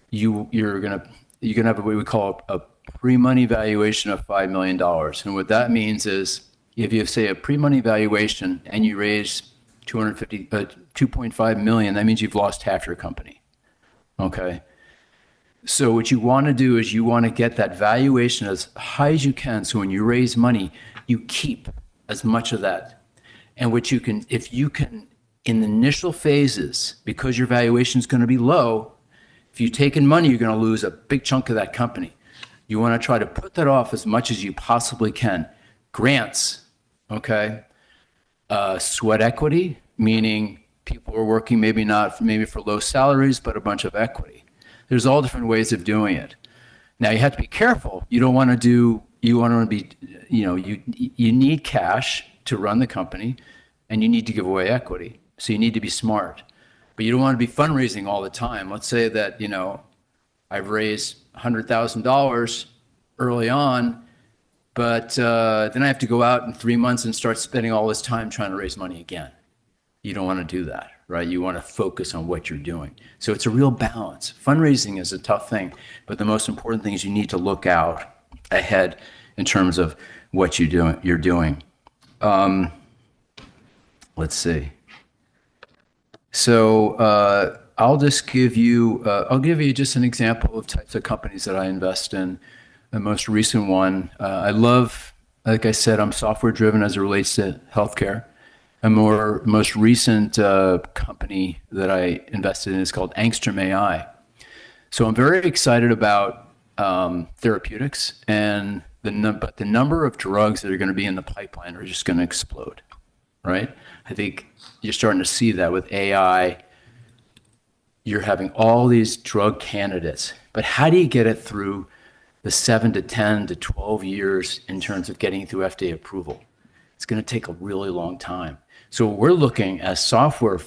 you're gonna have what we call a pre-money valuation of $5 million. And what that means is if you have, say, a pre-money valuation and you raise 2.5 million, that means you've lost half your company. Okay. So what you want to do is you want to get that valuation as high as you can. So when you raise money, you keep as much of that. And what you can, if you can, in the initial phases, because your valuation is going to be low, if you take in money, you're going to lose a big chunk of that company. You want to try to put that off as much as you possibly can. Grants, okay? Sweat equity, meaning people are working maybe for low salaries, but a bunch of equity. There's all different ways of doing it. Now you have to be careful. You don't want to do, you want to be, you need cash to run the company and you need to give away equity. So you need to be smart, but you don't want to be fundraising all the time. Let's say that, I've raised $100,000 early on, but then I have to go out in 3 months and start spending all this time trying to raise money again. You don't want to do that, right? You want to focus on what you're doing. So it's a real balance. Fundraising is a tough thing, but the most important thing is you need to look out ahead in terms of what you're doing. Let's see. So I'll give you just an example of types of companies that I invest in. The most recent one, like I said, I'm software driven as it relates to healthcare. A most recent company that I invested in is called Angstrom AI. So I'm very excited about therapeutics, but the number of drugs that are going to be in the pipeline are just going to explode, right? I think you're starting to see that with AI. You're having all these drug candidates, but how do you get it through the 7 to 10 to 12 years in terms of getting through FDA approval? It's going to take a really long time. So we're looking as software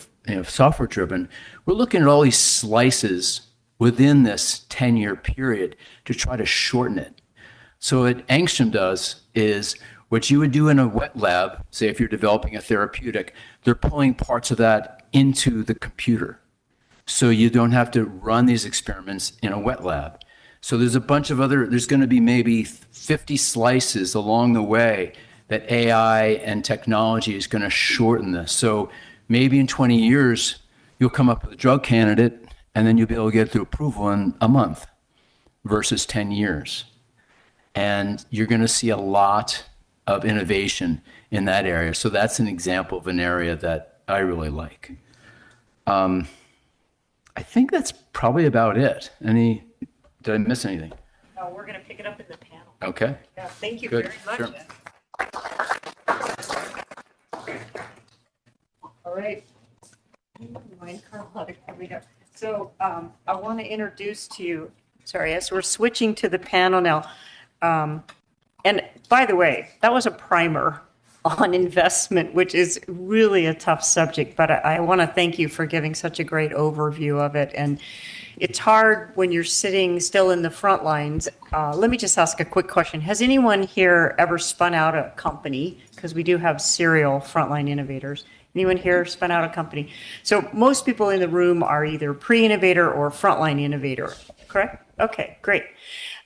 driven, we're looking at all these slices within this 10-year period to try to shorten it. So what Angstrom does is what you would do in a wet lab, say if you're developing a therapeutic, they're pulling parts of that into the computer. So you don't have to run these experiments in a wet lab. So there's going to be maybe 50 slices along the way that AI and technology is going to shorten this. So maybe in 20 years, you'll come up with a drug candidate and then you'll be able to get it through approval in a month versus 10 years. And you're going to see a lot of innovation in that area. So that's an example of an area that I really like. I think that's probably about it. Did I miss anything? No, we're going to pick it up in the panel. Okay. Yeah, thank you Good. very much. Sure. All right. Mind Carlotta coming up. So I want to introduce to you, as we're switching to the panel now. And by the way, that was a primer on investment, which is really a tough subject, but I want to thank you for giving such a great overview of it. And it's hard when you're sitting still in the front lines. Let me just ask a quick question. Has anyone here ever spun out a company? Because we do have serial frontline innovators. Anyone here spun out a company? So most people in the room are either pre-innovator or frontline innovator, correct? Okay, great.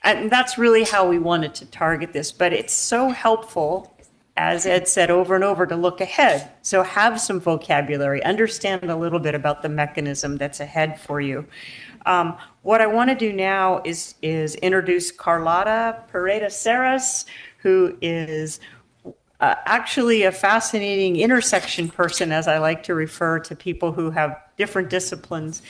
And that's really how we wanted to target this. But it's so helpful, as Ed said over and over, to look ahead. So have some vocabulary, understand a little bit about the mechanism that's ahead for you. What I want to do now is introduce Carlotta Pereda-Serras, who is actually a fascinating intersection person, as I like to refer to people who have different disciplines.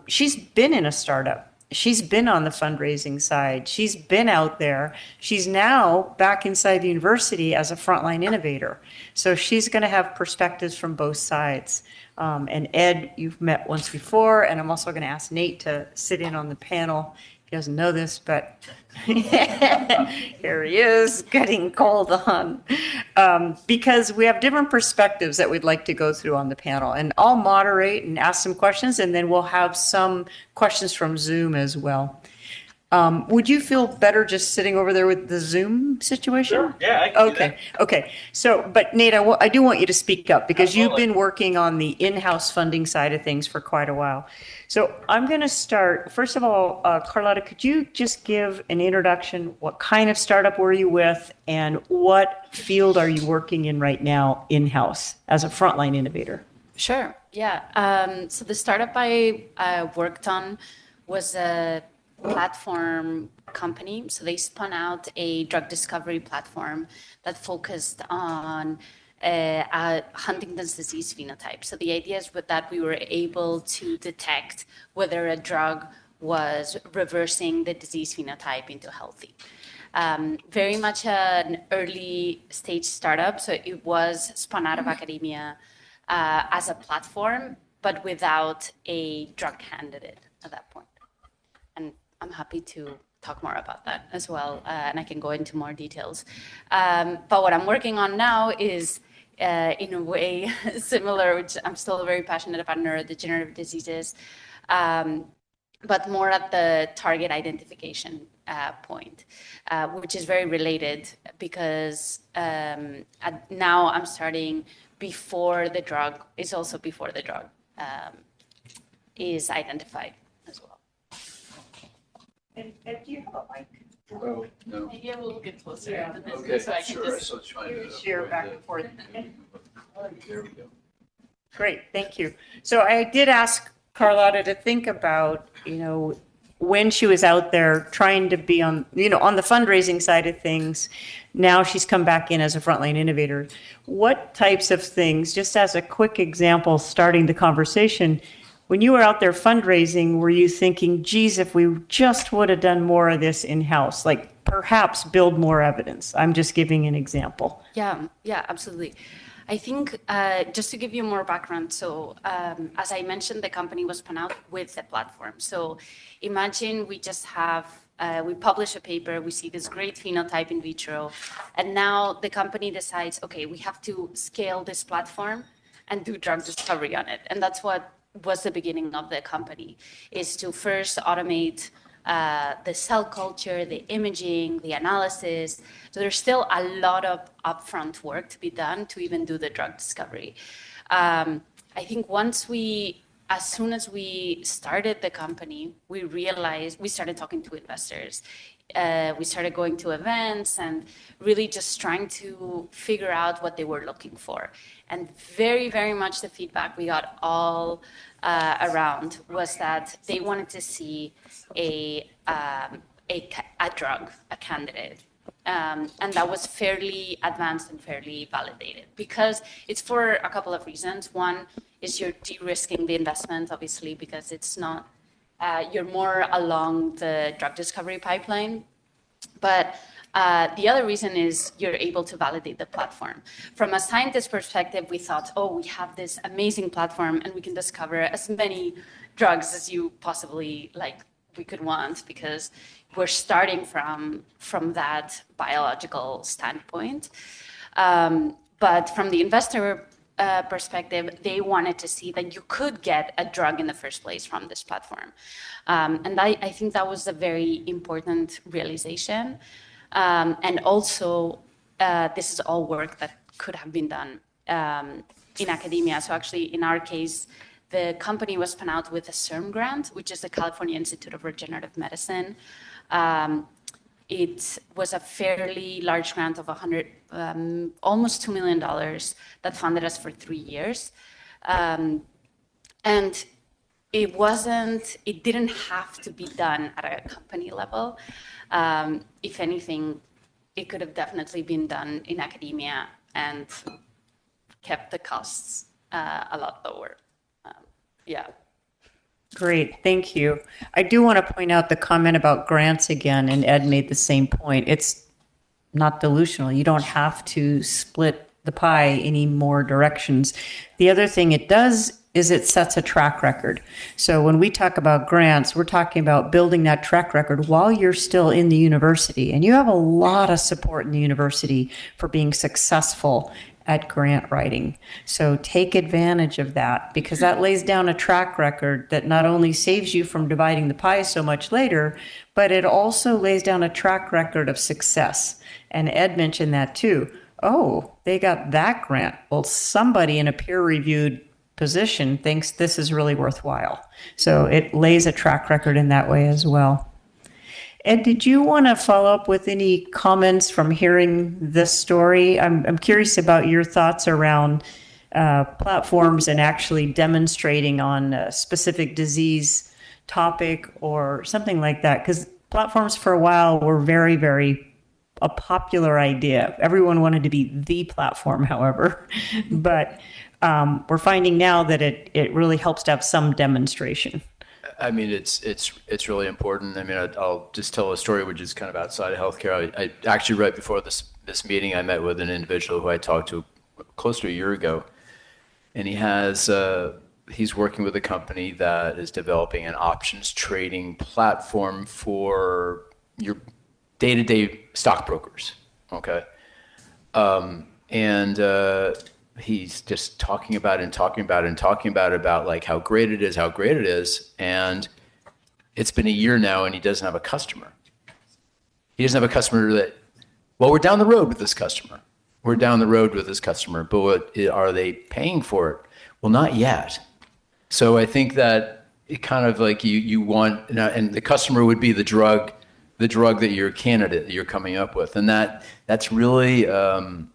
She's been in a startup. she's been on the fundraising side. She's been out there. She's now back inside the university as a frontline innovator. So she's going to have perspectives from both sides. And Ed, you've met once before, and I'm also going to ask Nate to sit in on the panel. He doesn't know this, but here he is, getting called on. Because we have different perspectives that we'd like to go through on the panel. And I'll moderate and ask some questions, and then we'll have some questions from Zoom as well. Would you feel better just sitting over there with the Zoom situation? Sure. Yeah, I can do Okay, okay. So, but Nate, I do want you to speak up because you've been working on the in-house funding side of things for quite a while. So I'm going to start, first of all, Carlotta, could you just give an introduction? What kind of startup were you with and what field are you working in right now in-house as a frontline innovator? Sure, yeah. So the startup I worked on was a platform company. So they spun out a drug discovery platform that focused on Huntington's disease phenotype. So the idea is that we were able to detect whether a drug was reversing the disease phenotype into healthy. Very much an early stage startup. So it was spun out of academia as a platform, but without a drug candidate at that point. And I'm happy to talk more about that as well, and I can go into more details. But what I'm working on now is, in a way, similar, which I'm still very passionate about neurodegenerative diseases, but more at the target identification point, which is very related because now I'm starting before the drug is also before the drug is identified as well. And do you have a mic? Oh, no. Maybe I will get closer. Yeah. Okay, So I can sure. just So trying to share back and forth. There we go. Great, thank you. So I did ask Carlotta to think about, when she was out there trying to be on, on the fundraising side of things. Now she's come back in as a frontline innovator. What types of things, just as a quick example, starting the conversation, when you were out there fundraising, were you thinking, geez, if we just would have done more of this in-house, like perhaps build more evidence? I'm just giving an example. Yeah, absolutely. I think just to give you more background, so as I mentioned, the company was spun out with the platform. So imagine we just have, we publish a paper, we see this great phenotype in vitro, and now the company decides, okay, we have to scale this platform and do drug discovery on it. And that's what was the beginning of the company, is to first automate the cell culture, the imaging, the analysis. So there's still a lot of upfront work to be done to even do the drug discovery. I think as soon as we started the company, we realized, we started talking to investors. We started going to events and really just trying to figure out what they were looking for. And very, very much the feedback we got all around was that they wanted to see a drug, a candidate. And that was fairly advanced and fairly validated because it's for a couple of reasons. One is you're de-risking the investment, obviously, because it's not, you're more along the drug discovery pipeline. But the other reason is you're able to validate the platform. From a scientist perspective, we thought, oh, we have this amazing platform and we can discover as many drugs as you possibly we could want because we're starting from that biological standpoint. But from the investor perspective, they wanted to see that you could get a drug in the first place from this platform. And I think that was a very important realization. And also, this is all work that could have been done in academia. So actually, in our case, the company was spun out with a CIRM grant, which is the California Institute of Regenerative Medicine. It was a fairly large grant of almost $2 million that funded us for 3 years. And it didn't have to be done at a company level. If anything, it could have definitely been done in academia and kept the costs a lot lower. Yeah. Great, thank you. I do want to point out the comment about grants again, and Ed made the same point. It's not delusional. You don't have to split the pie any more directions. The other thing it does is it sets a track record. So when we talk about grants, we're talking about building that track record while you're still in the university. And you have a lot of support in the university for being successful at grant writing. So take advantage of that, because that lays down a track record that not only saves you from dividing the pie so much later, but it also lays down a track record of success. And Ed mentioned that too. Oh, they got that grant. Well, somebody in a peer-reviewed position thinks this is really worthwhile. So it lays a track record in that way as well. Ed, did you want to follow up with any comments from hearing this story? I'm curious about your thoughts around platforms and actually demonstrating on a specific disease topic or something like that, because platforms for a while were very, very a popular idea. Everyone wanted to be the platform, however, but we're finding now that it really helps to have some demonstration. I mean, it's really important. I mean, I'll just tell a story which is kind of outside of healthcare. I actually, right before this meeting, I met with an individual who I talked to close to a year ago, and he's working with a company that is developing an options trading platform for your day-to-day stockbrokers. Okay, he's just talking about like how great it is, and it's been a year now, and he doesn't have a customer. He doesn't have a customer we're down the road with this customer. But are they paying for it? Well, not yet. So I think that it kind of like you want, and the customer would be the drug that you're coming up with, and that's really a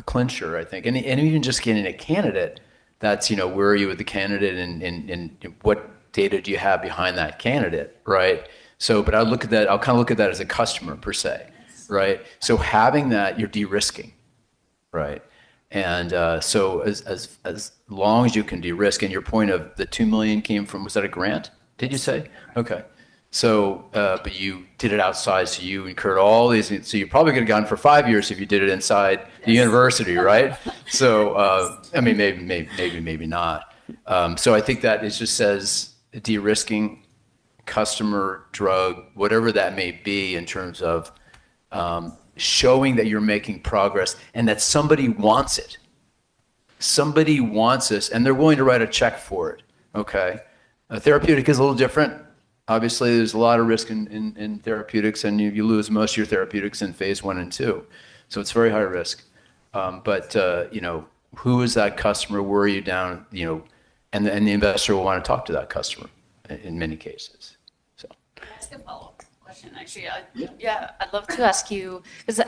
clincher, I think, and even just getting a candidate, that's, where are you with the candidate, and what data do you have behind that candidate, right? So, but I'll kind of look at that as a customer per se, right? So having that, you're de-risking, right? And so as long as you can de-risk, and your point of the $2 million came from, was that a grant? Did you say? Okay. So, but you did it outside, so you incurred all these. So you probably could have gone for 5 years if you did it inside the university, right? So, I mean, maybe not. So I think that it just says de-risking, customer, drug, whatever that may be, in terms of showing that you're making progress and that somebody wants it. Somebody wants this, and they're willing to write a check for it. Okay, a therapeutic is a little different. Obviously, there's a lot of risk in therapeutics, and you lose most of your therapeutics in phase 1 and 2. So it's very high risk. But who is that customer? Where are you down? And the investor will want to talk to that customer in many cases. So. Can I ask a follow-up question? Actually, I'd love to ask you, because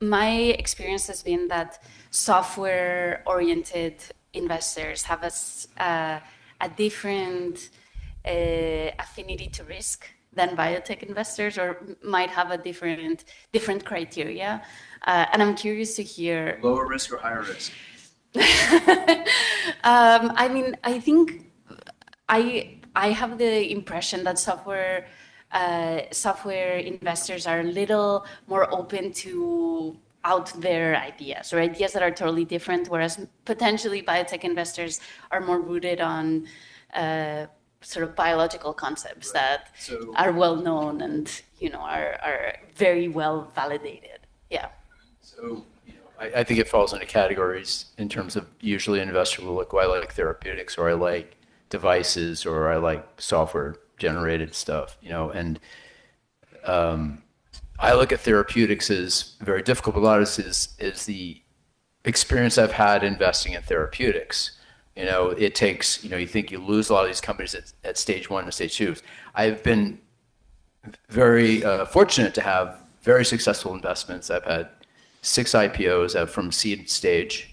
my experience has been that software-oriented investors have a different affinity to risk than biotech investors, or might have a different criteria. And I'm curious to hear. Lower risk or higher risk? I mean, I think I have the impression that software investors are a little more open to out there ideas, or ideas that are totally different, whereas potentially biotech investors are more rooted on sort of biological concepts that are well known and are very well validated. Yeah. So I think it falls into categories in terms of, usually an investor will look, well, I like therapeutics, or I like devices, or I like software generated stuff, and I look at therapeutics as very difficult. But a lot of this is the experience I've had investing in therapeutics. It takes, you think you lose a lot of these companies at stage 1 and stage 2. I've been very fortunate to have very successful investments. I've had 6 IPOs from seed stage.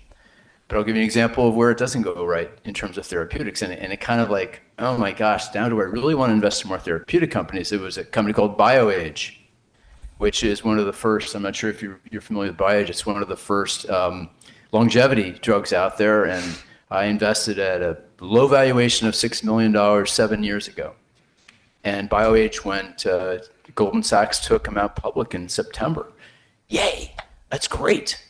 But I'll give you an example of where it doesn't go right in terms of therapeutics. And it kind of like, oh my gosh, now do I really want to invest in more therapeutic companies? It was a company called BioAge, which is one of the first, I'm not sure if you're familiar with BioAge, it's one of the first longevity drugs out there. And I invested at a low valuation of $6 million 7 years ago. And BioAge went, Goldman Sachs took them out public in September. Yay, that's great.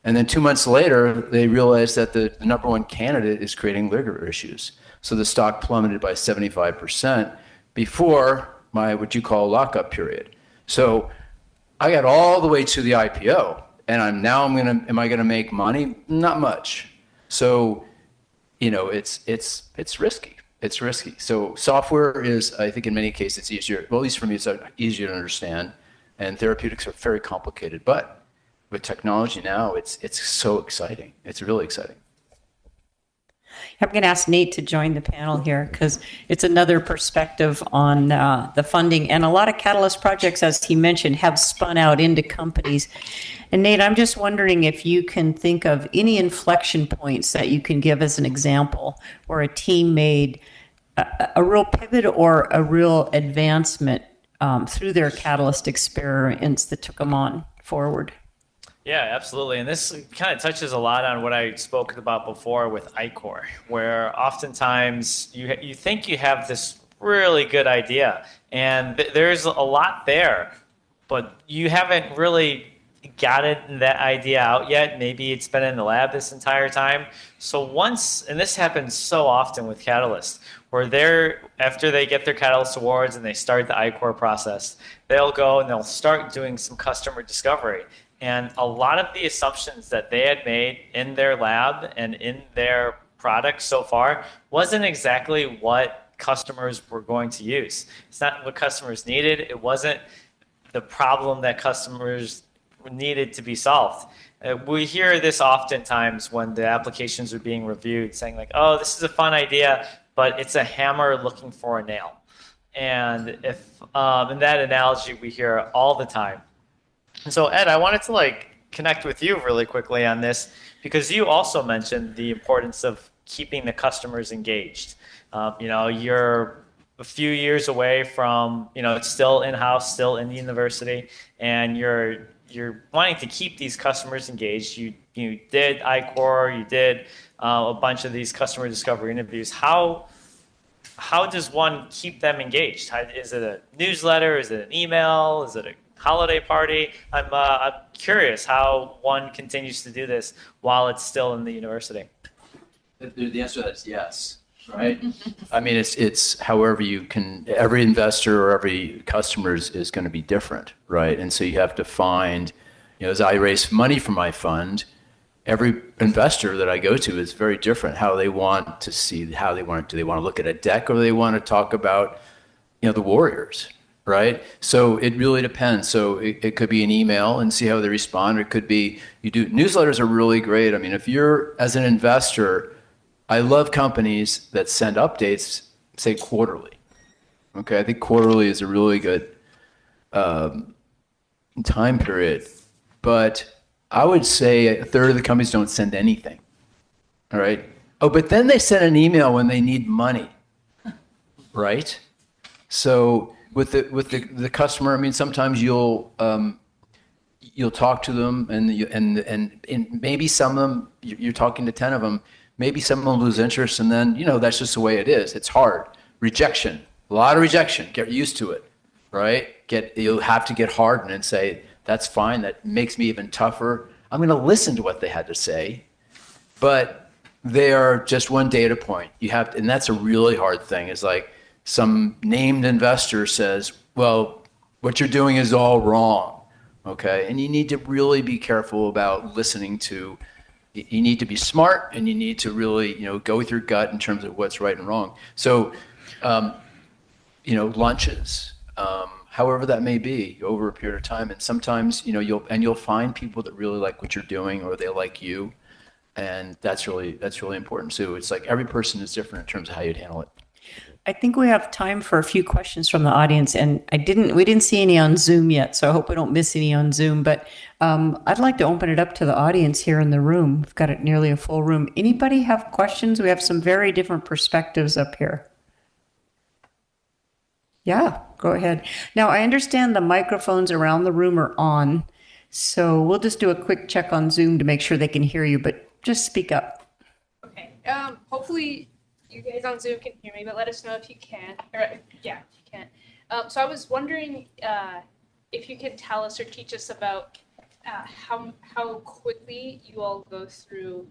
And then 2 months later, they realized that the number one candidate is creating liver issues. So the stock plummeted by 75% before my, what you call, lockup period. So I got all the way to the IPO, and am I gonna make money? Not much. So, it's risky. It's risky. So software is, I think in many cases, it's easier, well, at least for me, it's easier to understand, and therapeutics are very complicated. But with technology now, it's so exciting. It's really exciting. I'm going to ask Nate to join the panel here because it's another perspective on the funding. And a lot of Catalyst projects, as he mentioned, have spun out into companies. And Nate, I'm just wondering if you can think of any inflection points that you can give as an example where a team made a real pivot or a real advancement through their Catalyst experience that took them on forward. Yeah, absolutely. And this kind of touches a lot on what I spoke about before with iCore, where oftentimes you think you have this really good idea and there's a lot there, but you haven't really gotten that idea out yet. Maybe it's been in the lab this entire time. So once, and this happens so often with Catalyst, where after they get their Catalyst awards and they start the iCore process, they'll go and they'll start doing some customer discovery. And a lot of the assumptions that they had made in their lab and in their product so far wasn't exactly what customers were going to use. It's not what customers needed. It wasn't the problem that customers needed to be solved. We hear this oftentimes when the applications are being reviewed, saying like, oh, this is a fun idea, but it's a hammer looking for a nail. And if in that analogy we hear all the time. And so, Ed, I wanted to connect with you really quickly on this because you also mentioned the importance of keeping the customers engaged. You're a few years away from, it's still in-house, still in the university, and you're wanting to keep these customers engaged. You did iCore, you did a bunch of these customer discovery interviews. How does one keep them engaged? Is it a newsletter? Is it an email? Is it a holiday party? I'm curious how one continues to do this while it's still in the university. The answer to that is yes, right? I mean, it's however you can, every investor or every customer is going to be different, right? And so you have to find, as I raise money for my fund, every investor that I go to is very different, how they want to see, how they want to, do they want to look at a deck or do they want to talk about, the Warriors? Right? So it really depends. So it could be an email and see how they respond. Or it could be, newsletters are really great. I mean, if you're, as an investor, I love companies that send updates, say quarterly. Okay. I think quarterly is a really good time period. But I would say a third of the companies don't send anything. All right. Oh, but then they send an email when they need money. Right? So with the customer, I mean, sometimes you'll talk to them and maybe some of them, you're talking to 10 of them, maybe some of them lose interest and then, that's just the way it is. It's hard. Rejection, a lot of rejection. Get used to it, right? You'll have to get hardened and say, that's fine. That makes me even tougher. I'm going to listen to what they had to say, but they are just one data point. And that's a really hard thing. Is like, some named investor says, well, what you're doing is all wrong, okay? And you need to really be careful about listening to, you need to be smart and you need to really, go with your gut in terms of what's right and wrong. So, lunches, however that may be over a period of time. And sometimes, you'll find people that really like what you're doing or they like you. And that's really important too. It's like every person is different in terms of how you'd handle it. I think we have time for a few questions from the audience, and we didn't see any on Zoom yet, so I hope we don't miss any on Zoom. But I'd like to open it up to the audience here in the room. We've got nearly a full room. Anybody have questions? We have some very different perspectives up here. Yeah, go ahead. Now, I understand the microphones around the room are on, so we'll just do a quick check on Zoom to make sure they can hear you, but just speak up. Okay. Hopefully you guys on Zoom can hear me, but let us know if you can. Or yeah, if you can. So I was wondering if you could tell us or teach us about how quickly you all go through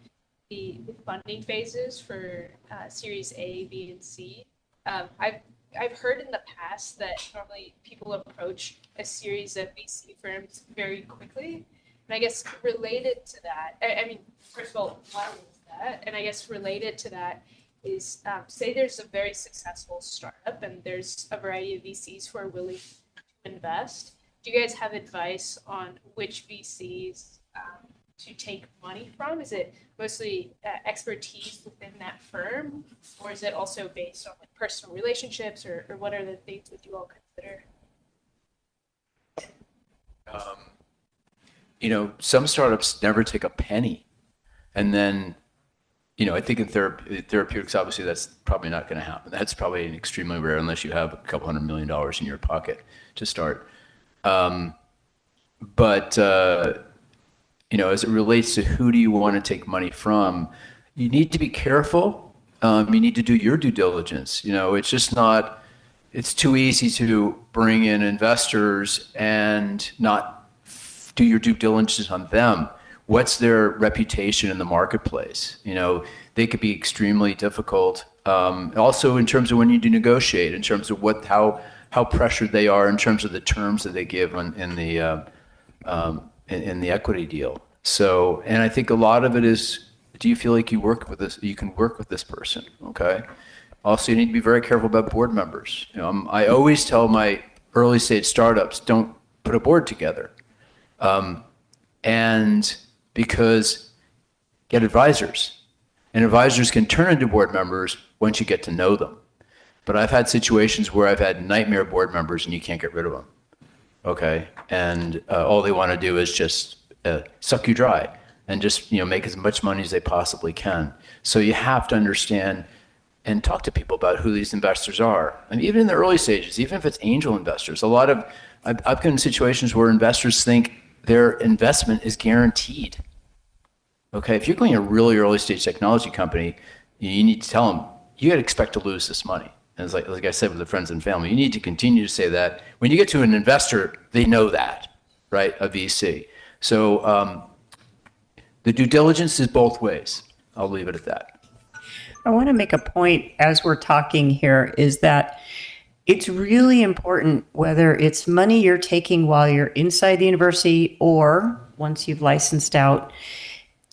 the funding phases for Series A, B, and C. I've heard in the past that normally people approach a series of VC firms very quickly. And I guess related to that, I mean, first of all, why is that? And I guess related to that is, say there's a very successful startup and there's a variety of VCs who are willing to invest. Do you guys have advice on which VCs to take money from? Is it mostly expertise within that firm, or is it also based on like personal relationships, or what are the things that you all consider? Some startups never take a penny. And then, I think in therapeutics, obviously, that's probably not going to happen. That's probably extremely rare unless you have a couple $100 million in your pocket to start. But as it relates to who do you want to take money from, you need to be careful. You need to do your due diligence. It's just not, it's too easy to bring in investors and not do your due diligence on them. What's their reputation in the marketplace? They could be extremely difficult. Also, in terms of when you do negotiate, in terms of how pressured they are in terms of the terms that they give in the equity deal. So, and I think a lot of it is, do you feel like you can work with this person? Okay. Also, you need to be very careful about board members. I always tell my early stage startups, don't put a board together. And because get advisors, and advisors can turn into board members once you get to know them. But I've had situations where I've had nightmare board members and you can't get rid of them. Okay. And all they want to do is just suck you dry and just make as much money as they possibly can. So you have to understand and talk to people about who these investors are. And even in the early stages, even if it's angel investors, I've been in situations where investors think their investment is guaranteed. Okay, if you're going to a really early stage technology company, you need to tell them, you got to expect to lose this money. And it's like I said with the friends and family, you need to continue to say that. When you get to an investor, they know that, right, a VC. So the due diligence is both ways. I'll leave it at that. I want to make a point as we're talking here is that it's really important whether it's money you're taking while you're inside the university or once you've licensed out,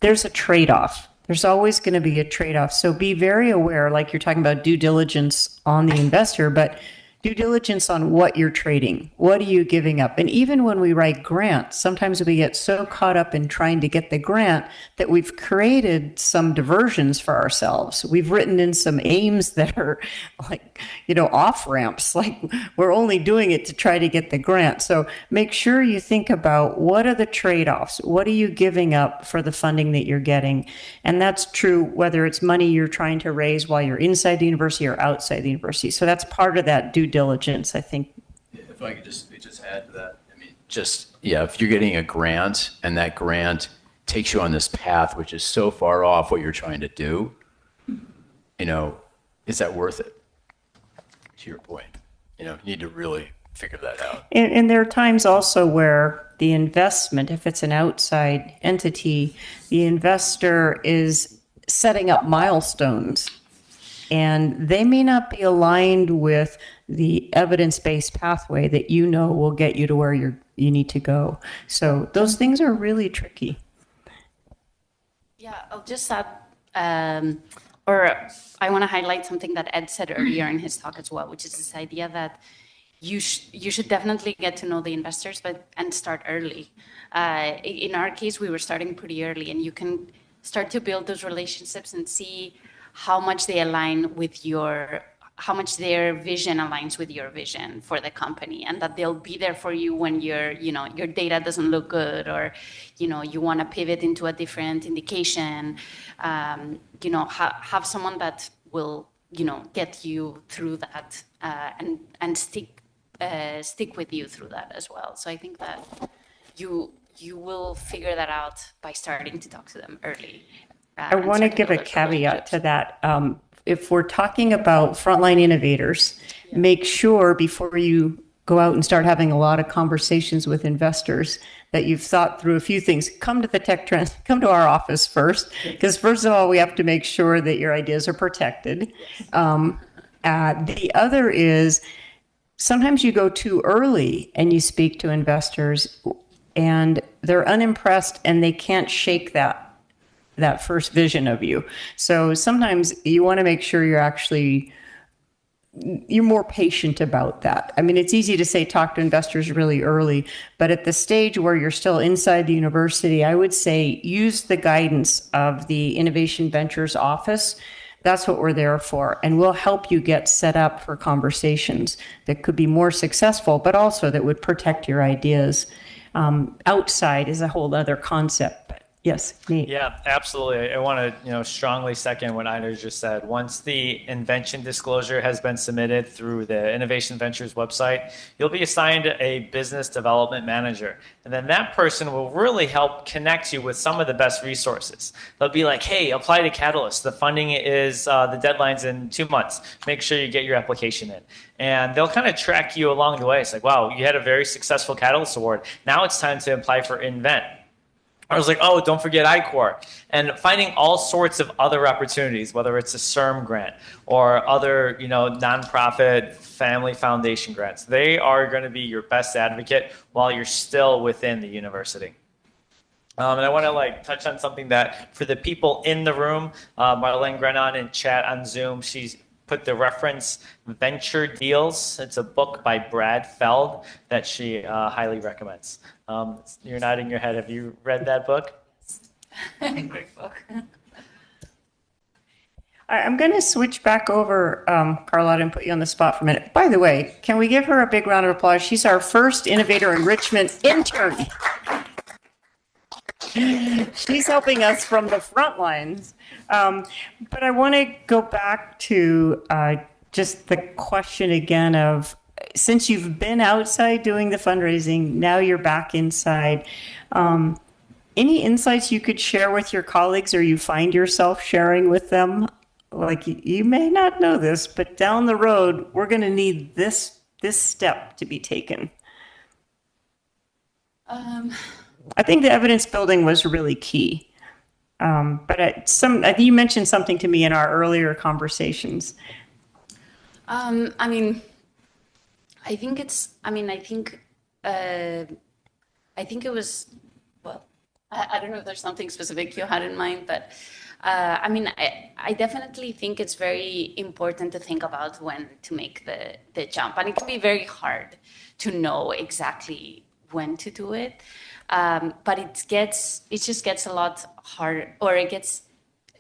there's a trade-off. There's always going to be a trade-off. So be very aware, like you're talking about due diligence on the investor, but due diligence on what you're trading. What are you giving up? And even when we write grants, sometimes we get so caught up in trying to get the grant that we've created some diversions for ourselves. We've written in some aims that are like, off ramps, like we're only doing it to try to get the grant. So make sure you think about what are the trade-offs? What are you giving up for the funding that you're getting? And that's true whether it's money you're trying to raise while you're inside the university or outside the university. So that's part of that due diligence, I think. If I could just add to that, if you're getting a grant and that grant takes you on this path, which is so far off what you're trying to do, is that worth it? To your point, you need to really figure that out. And there are times also where the investment, if it's an outside entity, the investor is setting up milestones and they may not be aligned with the evidence-based pathway that will get you to where you need to go. So those things are really tricky. Yeah, I'll just add, or I want to highlight something that Ed said earlier in his talk as well, which is this idea that you should definitely get to know the investors, and start early. In our case, we were starting pretty early, and you can start to build those relationships and see how much they align with how much their vision aligns with your vision for the company, and that they'll be there for you when your data doesn't look good, or, you want to pivot into a different indication. Have someone that will, get you through that, and stick with you through that as well. So I think that you will figure that out by starting to talk to them early. I want to give a caveat to that. if we're talking about frontline innovators, make sure before you go out and start having a lot of conversations with investors that you've thought through a few things. Come to the come to our office first, because first of all, we have to make sure that your ideas are protected. The other is sometimes you go too early and you speak to investors and they're unimpressed and they can't shake that first vision of you. So sometimes you want to make sure you're more patient about that. I mean, it's easy to say talk to investors really early, but at the stage where you're still inside the university, I would say use the guidance of the Innovation Ventures office. That's what we're there for. And we'll help you get set up for conversations that could be more successful, but also that would protect your ideas. Outside is a whole other concept. But yes, Nate. Yeah, absolutely. I want to, strongly second what Ina just said. Once the invention disclosure has been submitted through the Innovation Ventures website, you'll be assigned a business development manager. And then that person will really help connect you with some of the best resources. They'll be like, hey, apply to Catalyst. The funding is, the deadline's in 2 months. Make sure you get your application in. And they'll kind of track you along the way. It's like, wow, you had a very successful Catalyst Award. Now it's time to apply for Invent. I was like, oh, don't forget I-Corps. And finding all sorts of other opportunities, whether it's a CERM grant or other, nonprofit family foundation grants. They are going to be your best advocate while you're still within the university. And I want to touch on something that for the people in the room, Marlene Grenon in chat on Zoom, she's put the reference Venture Deals. It's a book by Brad Feld that she highly recommends. You're nodding your head. Have you read that book? Great book. I'm going to switch back over, Carlotta, and put you on the spot for a minute. By the way, can we give her a big round of applause? She's our first Innovator Enrichment intern. She's helping us from the front lines. But I want to go back to just the question again of, since you've been outside doing the fundraising, now you're back inside. Any insights you could share with your colleagues or you find yourself sharing with them? Like, you may not know this, but down the road, we're going to need this step to be taken. I think the evidence building was really key. But I think you mentioned something to me in our earlier conversations. I think it was, well, I don't know if there's something specific you had in mind, but I definitely think it's very important to think about when to make the jump. And it can be very hard to know exactly when to do it. But it just gets a lot harder, or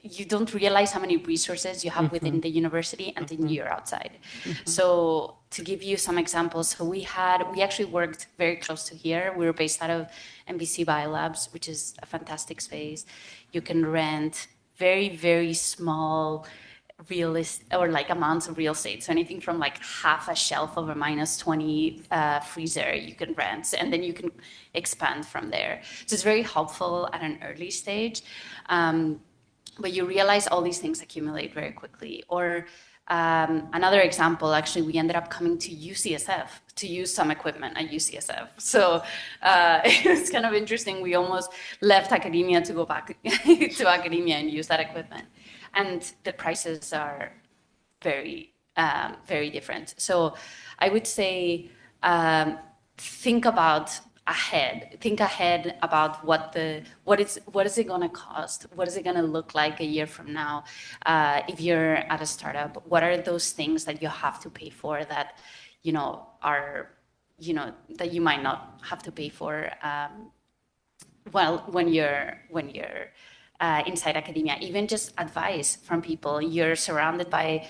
you don't realize how many resources you have within the university until you're outside. So to give you some examples, we actually worked very close to here. We were based out of NBC Biolabs, which is a fantastic space. You can rent very, very small amounts of real estate. So anything from half a shelf of a -20 freezer you can rent, and then you can expand from there. So it's very helpful at an early stage. But you realize all these things accumulate very quickly. Or another example, actually, we ended up coming to UCSF to use some equipment at UCSF. So it was kind of interesting. We almost left academia to go back to academia and use that equipment. And the prices are very, very different. So I would say think ahead about what is it going to cost? What is it going to look like a year from now? If you're at a startup, what are those things that you have to pay for that, that you might not have to pay for when you're inside academia? Even just advice from people. You're surrounded by,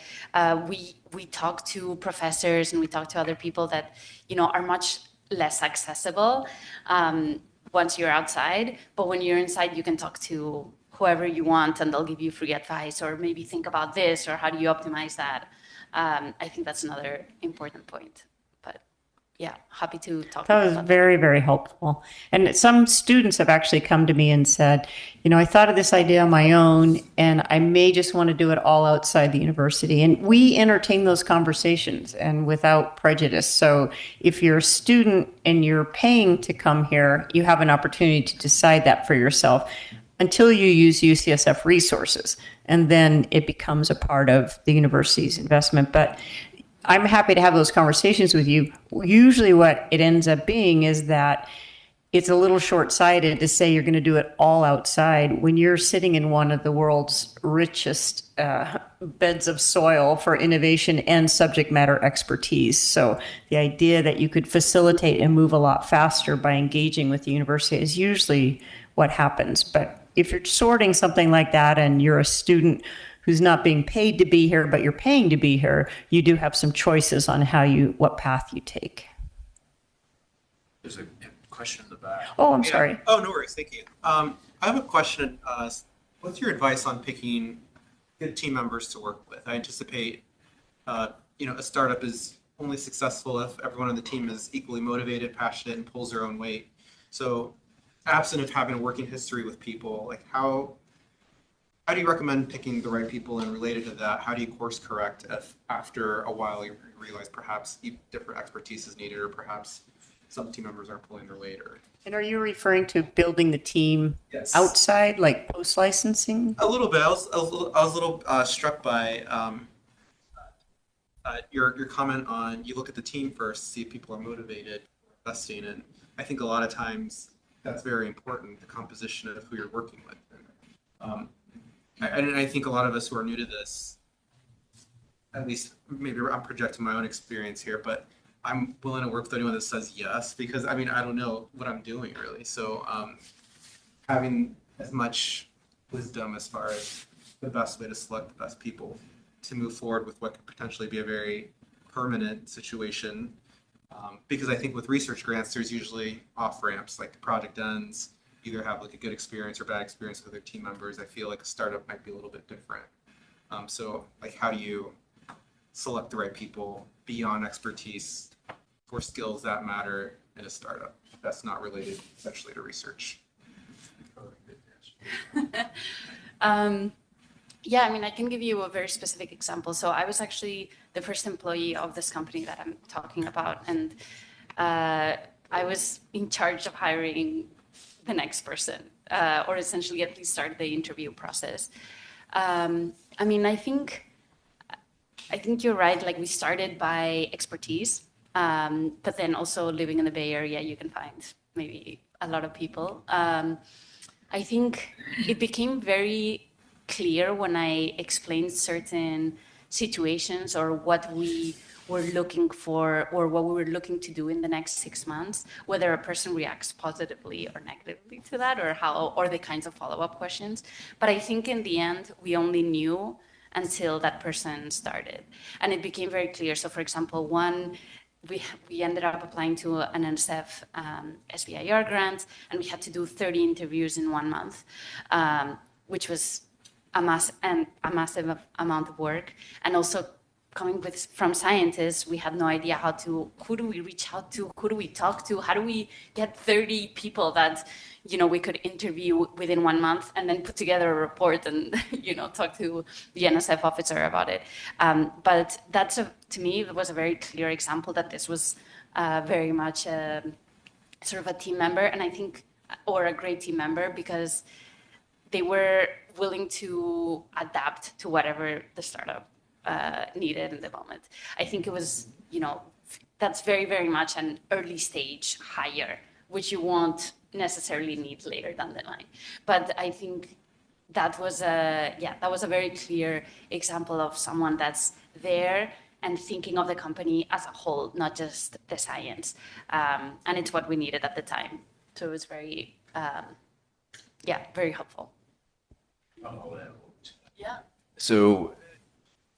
we talk to professors and we talk to other people that, are much less accessible once you're outside. But when you're inside, you can talk to whoever you want and they'll give you free advice, or maybe think about this, or how do you optimize that? I think that's another important point. But yeah, happy to talk That more was about very, very helpful. And some students have actually come to me and said, I thought of this idea on my own, and I may just want to do it all outside the university. And we entertain those conversations and without prejudice. So if you're a student and you're paying to come here, you have an opportunity to decide that for yourself until you use UCSF resources. And then it becomes a part of the university's investment. But I'm happy to have those conversations with you. Usually, what it ends up being is that it's a little short-sighted to say you're going to do it all outside when you're sitting in one of the world's richest beds of soil for innovation and subject matter expertise. So the idea that you could facilitate and move a lot faster by engaging with the university is usually what happens. But if you're sorting something like that and you're a student who's not being paid to be here, but you're paying to be here, you do have some choices on what path you take. There's a question in the back. Oh, I'm Yeah. sorry. Oh, no worries. Thank you. I have a question. What's your advice on picking good team members to work with? I anticipate, a startup is only successful if everyone on the team is equally motivated, passionate, and pulls their own weight. So, absent of having a working history with people, like how do you recommend picking the right people? And related to that, how do you course correct if after a while you realize perhaps different expertise is needed, or perhaps some team members aren't pulling their weight? Or And are you referring to building the team yes, outside, like post-licensing? a little bit. I was a little struck by your comment on you look at the team first, see if people are motivated, investing, and I think a lot of times that's very important. The composition of who you're working with. And I think a lot of us who are new to this, at least maybe I'm projecting my own experience here, but I'm willing to work with anyone that says yes, because I don't know what I'm doing really. So having as much wisdom as far as the best way to select the best people to move forward with what could potentially be a very permanent situation. Because I think with research grants, there's usually off ramps, like the project ends, either have like a good experience or bad experience with their team members. I feel like a startup might be a little bit different. So like, how do you select the right people beyond expertise for skills that matter in a startup that's not related essentially to research? Yeah, I can give you a very specific example. So I was actually the first employee of this company that I'm talking about, and I was in charge of hiring the next person, or essentially at least start the interview process. I think you're right. Like, we started by expertise, but then also living in the Bay Area, you can find maybe a lot of people. I think it became very clear when I explained certain situations or what we were looking for or what we were looking to do in the next 6 months, whether a person reacts positively or negatively to that, or the kinds of follow-up questions. But I think in the end, we only knew until that person started. And it became very clear. So for example, we ended up applying to an NSF SBIR grant, and we had to do 30 interviews in 1 month, which was a massive amount of work. And also coming from scientists, we had no idea who do we reach out to, who do we talk to, how do we get 30 people that, we could interview within 1 month and then put together a report and, talk to the NSF officer about it. But to me, it was a very clear example that this was very much sort of a team member, and I think, or a great team member, because they were willing to adapt to whatever the startup needed in the moment. I think it was, that's very, very much an early stage hire, which you won't necessarily need later down the line. But I think that was a very clear example of someone that's there and thinking of the company as a whole, not just the science. And it's what we needed at the time. So it was very, very helpful. Yeah. So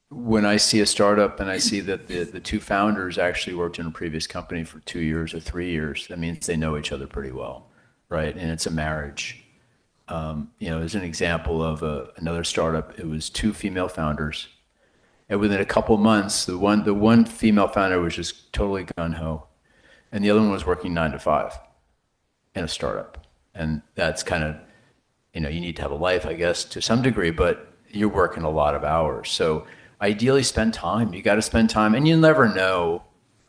when I see a startup and I see that the two founders actually worked in a previous company for 2 years or 3 years, that means they know each other pretty well, right? And it's a marriage. As an example of another startup, it was 2 female founders. And within a couple months, the one female founder was just totally gung-ho. and the other one was working 9 to 5 in a startup. And that's kind of, you know, you need to have a life, I guess, to some degree, but you're working a lot of hours. So ideally spend time. You got to spend time, and you'll never know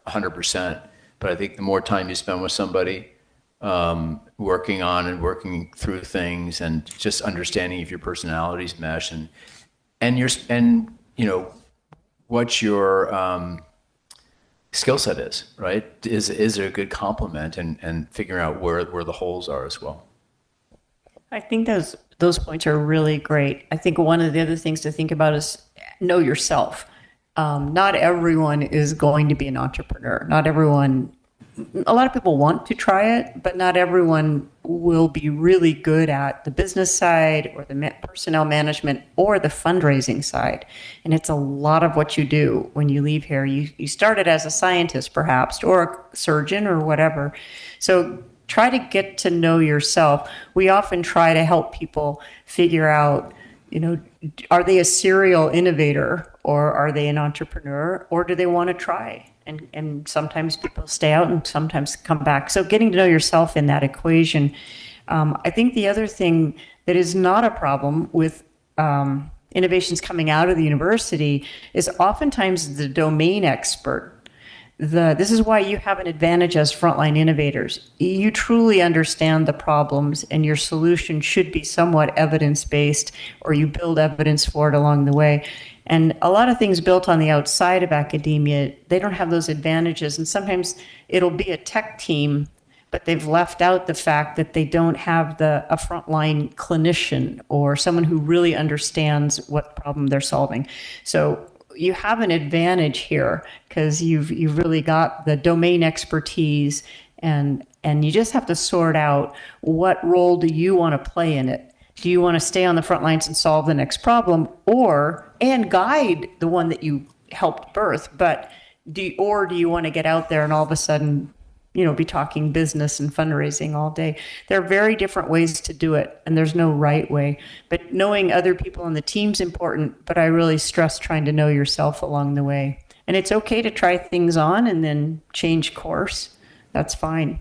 100%. But I think the more time you spend with somebody, working on and working through things, and just understanding if your personalities mesh, and you know what your skill set is, right? Is there a good complement, and figuring out where the holes are as well. I think those points are really great. I think one of the other things to think about is know yourself. Not everyone is going to be an entrepreneur. Not everyone. A lot of people want to try it, but not everyone will be really good at the business side or the personnel management or the fundraising side. And it's a lot of what you do when you leave here. You started as a scientist, perhaps, or a surgeon or whatever. So try to get to know yourself. We often try to help people figure out, you know, are they a serial innovator, or are they an entrepreneur, or do they want to try? And sometimes people stay out and sometimes come back. So getting to know yourself in that equation. I think the other thing that is not a problem with innovations coming out of the university is oftentimes the domain expert. This is why you have an advantage as frontline innovators. You truly understand the problems, and your solution should be somewhat evidence-based, or you build evidence for it along the way. And a lot of things built on the outside of academia, they don't have those advantages. And sometimes it'll be a tech team, but they've left out the fact that they don't have a frontline clinician or someone who really understands what problem they're solving. So you have an advantage here because you've really got the domain expertise, and you just have to sort out what role do you want to play in it. Do you want to stay on the front lines and solve the next problem, and guide the one that you helped birth? But do you want to get out there and all of a sudden, you know, be talking business and fundraising all day? There are very different ways to do it, and there's no right way. But knowing other people on the team's important, but I really stress trying to know yourself along the way. And it's okay to try things on and then change course. That's fine.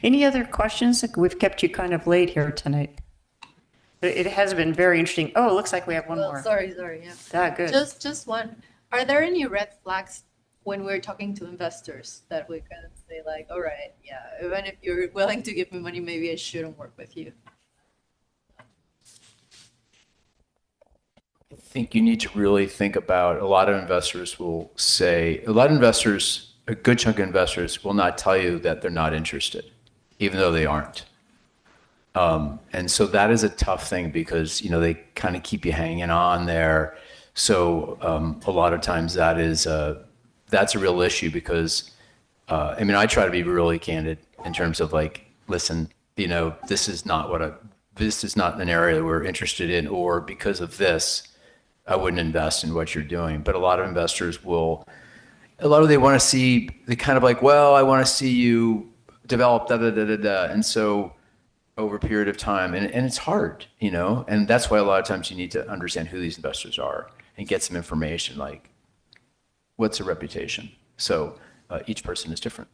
Any other questions? We've kept you kind of late here tonight. It has been very interesting. Oh, it looks like we have one more. Sorry, yeah. Ah, good. Just one. Are there any red flags when we're talking to investors that we can say like, all right, yeah, even if you're willing to give me money, maybe I shouldn't work with you? I think you need to really think about, a lot of investors, a good chunk of investors will not tell you that they're not interested, even though they aren't. And so that is a tough thing because, you know, they kind of keep you hanging on there. So a lot of times that's a real issue because, I mean, I try to be really candid in terms of like, listen, you know, this is not an area that we're interested in, or because of this, I wouldn't invest in what you're doing. But a lot of investors they want to see, they kind of like, well, I want to see you develop And so over a period of time, and it's hard, you know, and that's why a lot of times you need to understand who these investors are and get some information, like what's a reputation. So each person is different.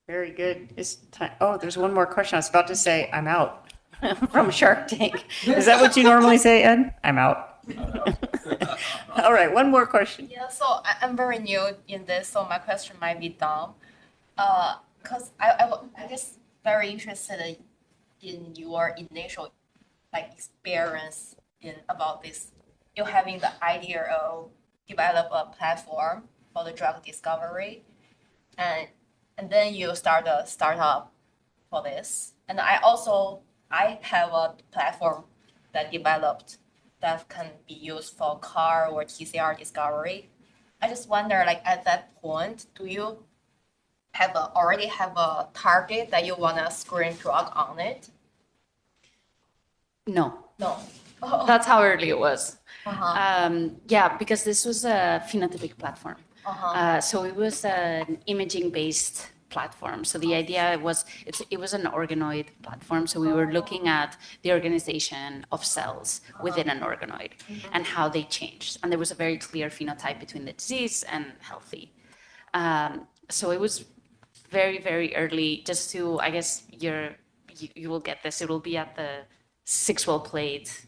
Very good. It's time. Oh, there's one more question. I was about to say, I'm out from Shark Tank. Is that what you normally say, Ed? I'm out. All right, one more question. Yeah, so I'm very new in this, so my question might be dumb. Because I just very interested in your initial experience about this. You having the idea of develop a platform for the drug discovery, and then you start a startup for this. And I have a platform that developed that can be used for CAR or TCR discovery. I just wonder, like at that point, do you already have a target that you want to screen drug on it? No, No. that's how early it was. Uh-huh. Yeah, because this was a phenotypic platform. Uh-huh. So it was an imaging-based platform. So the idea was it was an organoid platform. So we were looking at the organization of cells within an organoid and how they changed. And there was a very clear phenotype between the disease and healthy. So it was very, very early. Just to, I guess you will get this. It will be at the 6-well plate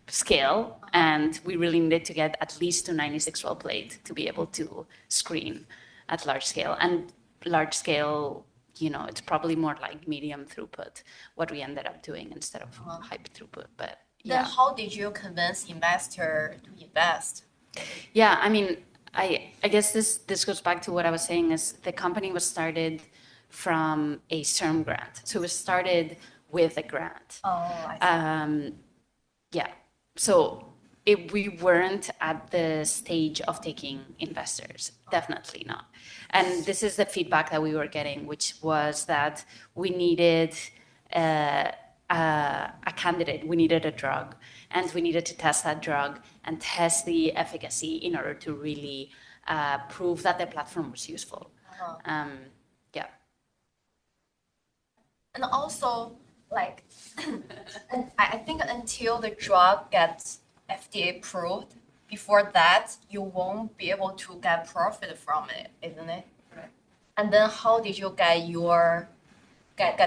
scale, and we really needed to get at least to 96-well plate to be able to screen at large scale. And large scale, it's probably more like medium throughput, what we ended up doing instead of high throughput. But Then yeah. how did you convince investor to invest? Yeah, I mean, I guess this goes back to what I was saying is the company was started from a CERM grant. So it was started with a grant. Oh, I see. Yeah. So we weren't at the stage of taking investors, definitely not. And this is the feedback that we were getting, which was that we needed a candidate, we needed a drug, and we needed to test that drug and test the efficacy in order to really prove that the platform was useful. Yeah. And also, like, I think until the drug gets FDA approved, before that, you won't be able to get profit from it, isn't it? Right. And then how did you get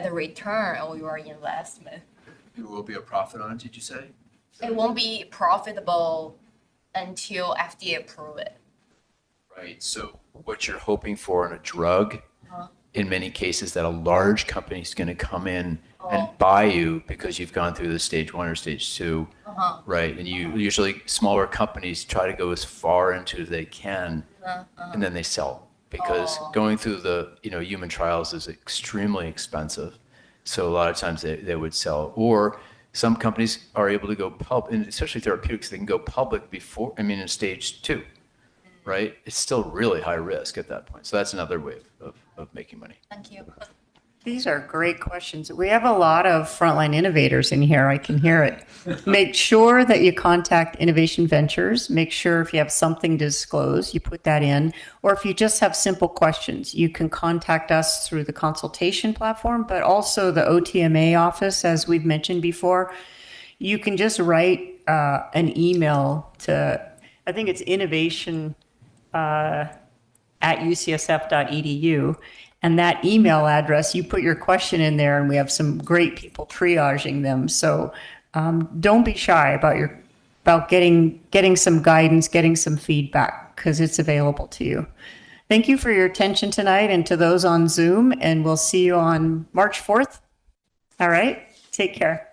the return on your investment? There will be a profit on it, did you say? It won't be profitable until FDA approve it. Right. So what you're hoping for in a drug, in many cases, that a large company is going to come in and buy you because you've gone through the stage 1 or stage 2, right? And usually smaller companies try to go as far into as they can, and then they sell because going through the human trials is extremely expensive. So a lot of times they would sell, or some companies are able to go public, and especially therapeutics, they can go public before, in stage 2, right? It's still really high risk at that point. So that's another way of making money. Thank you. These are great questions. We have a lot of frontline innovators in here. I can hear it. Make sure that you contact Innovation Ventures. Make sure if you have something to disclose, you put that in. Or if you just have simple questions, you can contact us through the consultation platform, but also the OTMA office, as we've mentioned before. You can just write an email to, I think it's innovation at ucsf.edu. And that email address, you put your question in there, and we have some great people triaging them. So don't be shy about getting some guidance, getting some feedback, because it's available to you. Thank you for your attention tonight, and to those on Zoom, and we'll see you on March 4th. All right, take care.